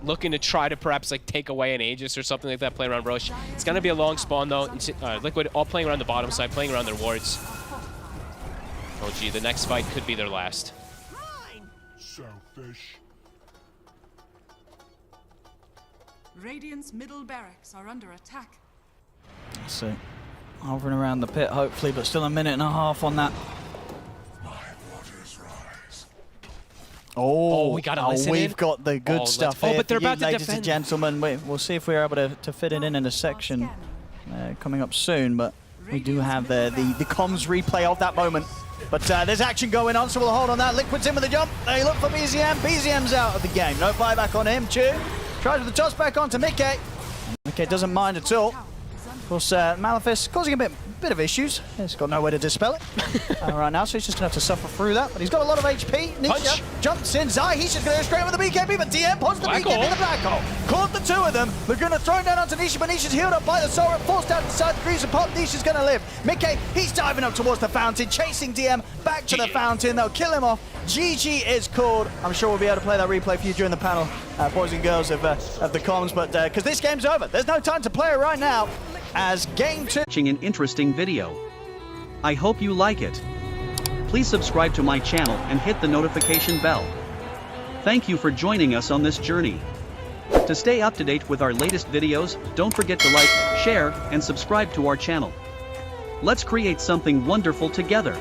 looking to try to perhaps like take away an Aegis or something like that, play around Roche. It's going to be a long spawn though. Liquid all playing around the bottom side, playing around their wards. OG, the next fight could be their last. Selfish. Radiant's middle barracks are under attack. So, hovering around the pit, hopefully, but still a minute and a half on that. Oh, we gotta listen we've got the good stuff here. But they're about to ladies defend. and gentlemen, we'll see if we're able to fit it in a section coming up soon, but we do have the comms replay of that moment. But there's action going on, so we'll hold on that. Liquid's in with the jump. They look for BZM. BZM's out of the game. No buyback on him. Chew tries with the toss back onto Mickey. Mickey doesn't mind at all. Of course, Malefice causing a bit bit of issues. He's got no way to dispel it right now, so he's just going to have to suffer through that. But he's got a lot of HP. Nisha jumps in. Zai, he's just going to go straight with the BKB, but DM pods the BKB in the black hole. Caught the two of them. They're going to throw down onto Nisha, but Nisha's healed up by the Sora, forced out inside the Greaser Pop. Nisha's going to live. Mickey, he's diving up towards the fountain, chasing DM back to the fountain. They'll kill him off. GG is called. I'm sure we'll be able to play that replay for you during the panel, boys and girls of the comms, but because this game's over. There's no time to play it right now, as game 2. Watching an interesting video. I hope you like it. Please subscribe to my channel and hit the notification bell. Thank you for joining us on this journey. To stay up to date with our latest videos, don't forget to like, share, and subscribe to our channel. Let's create something wonderful together.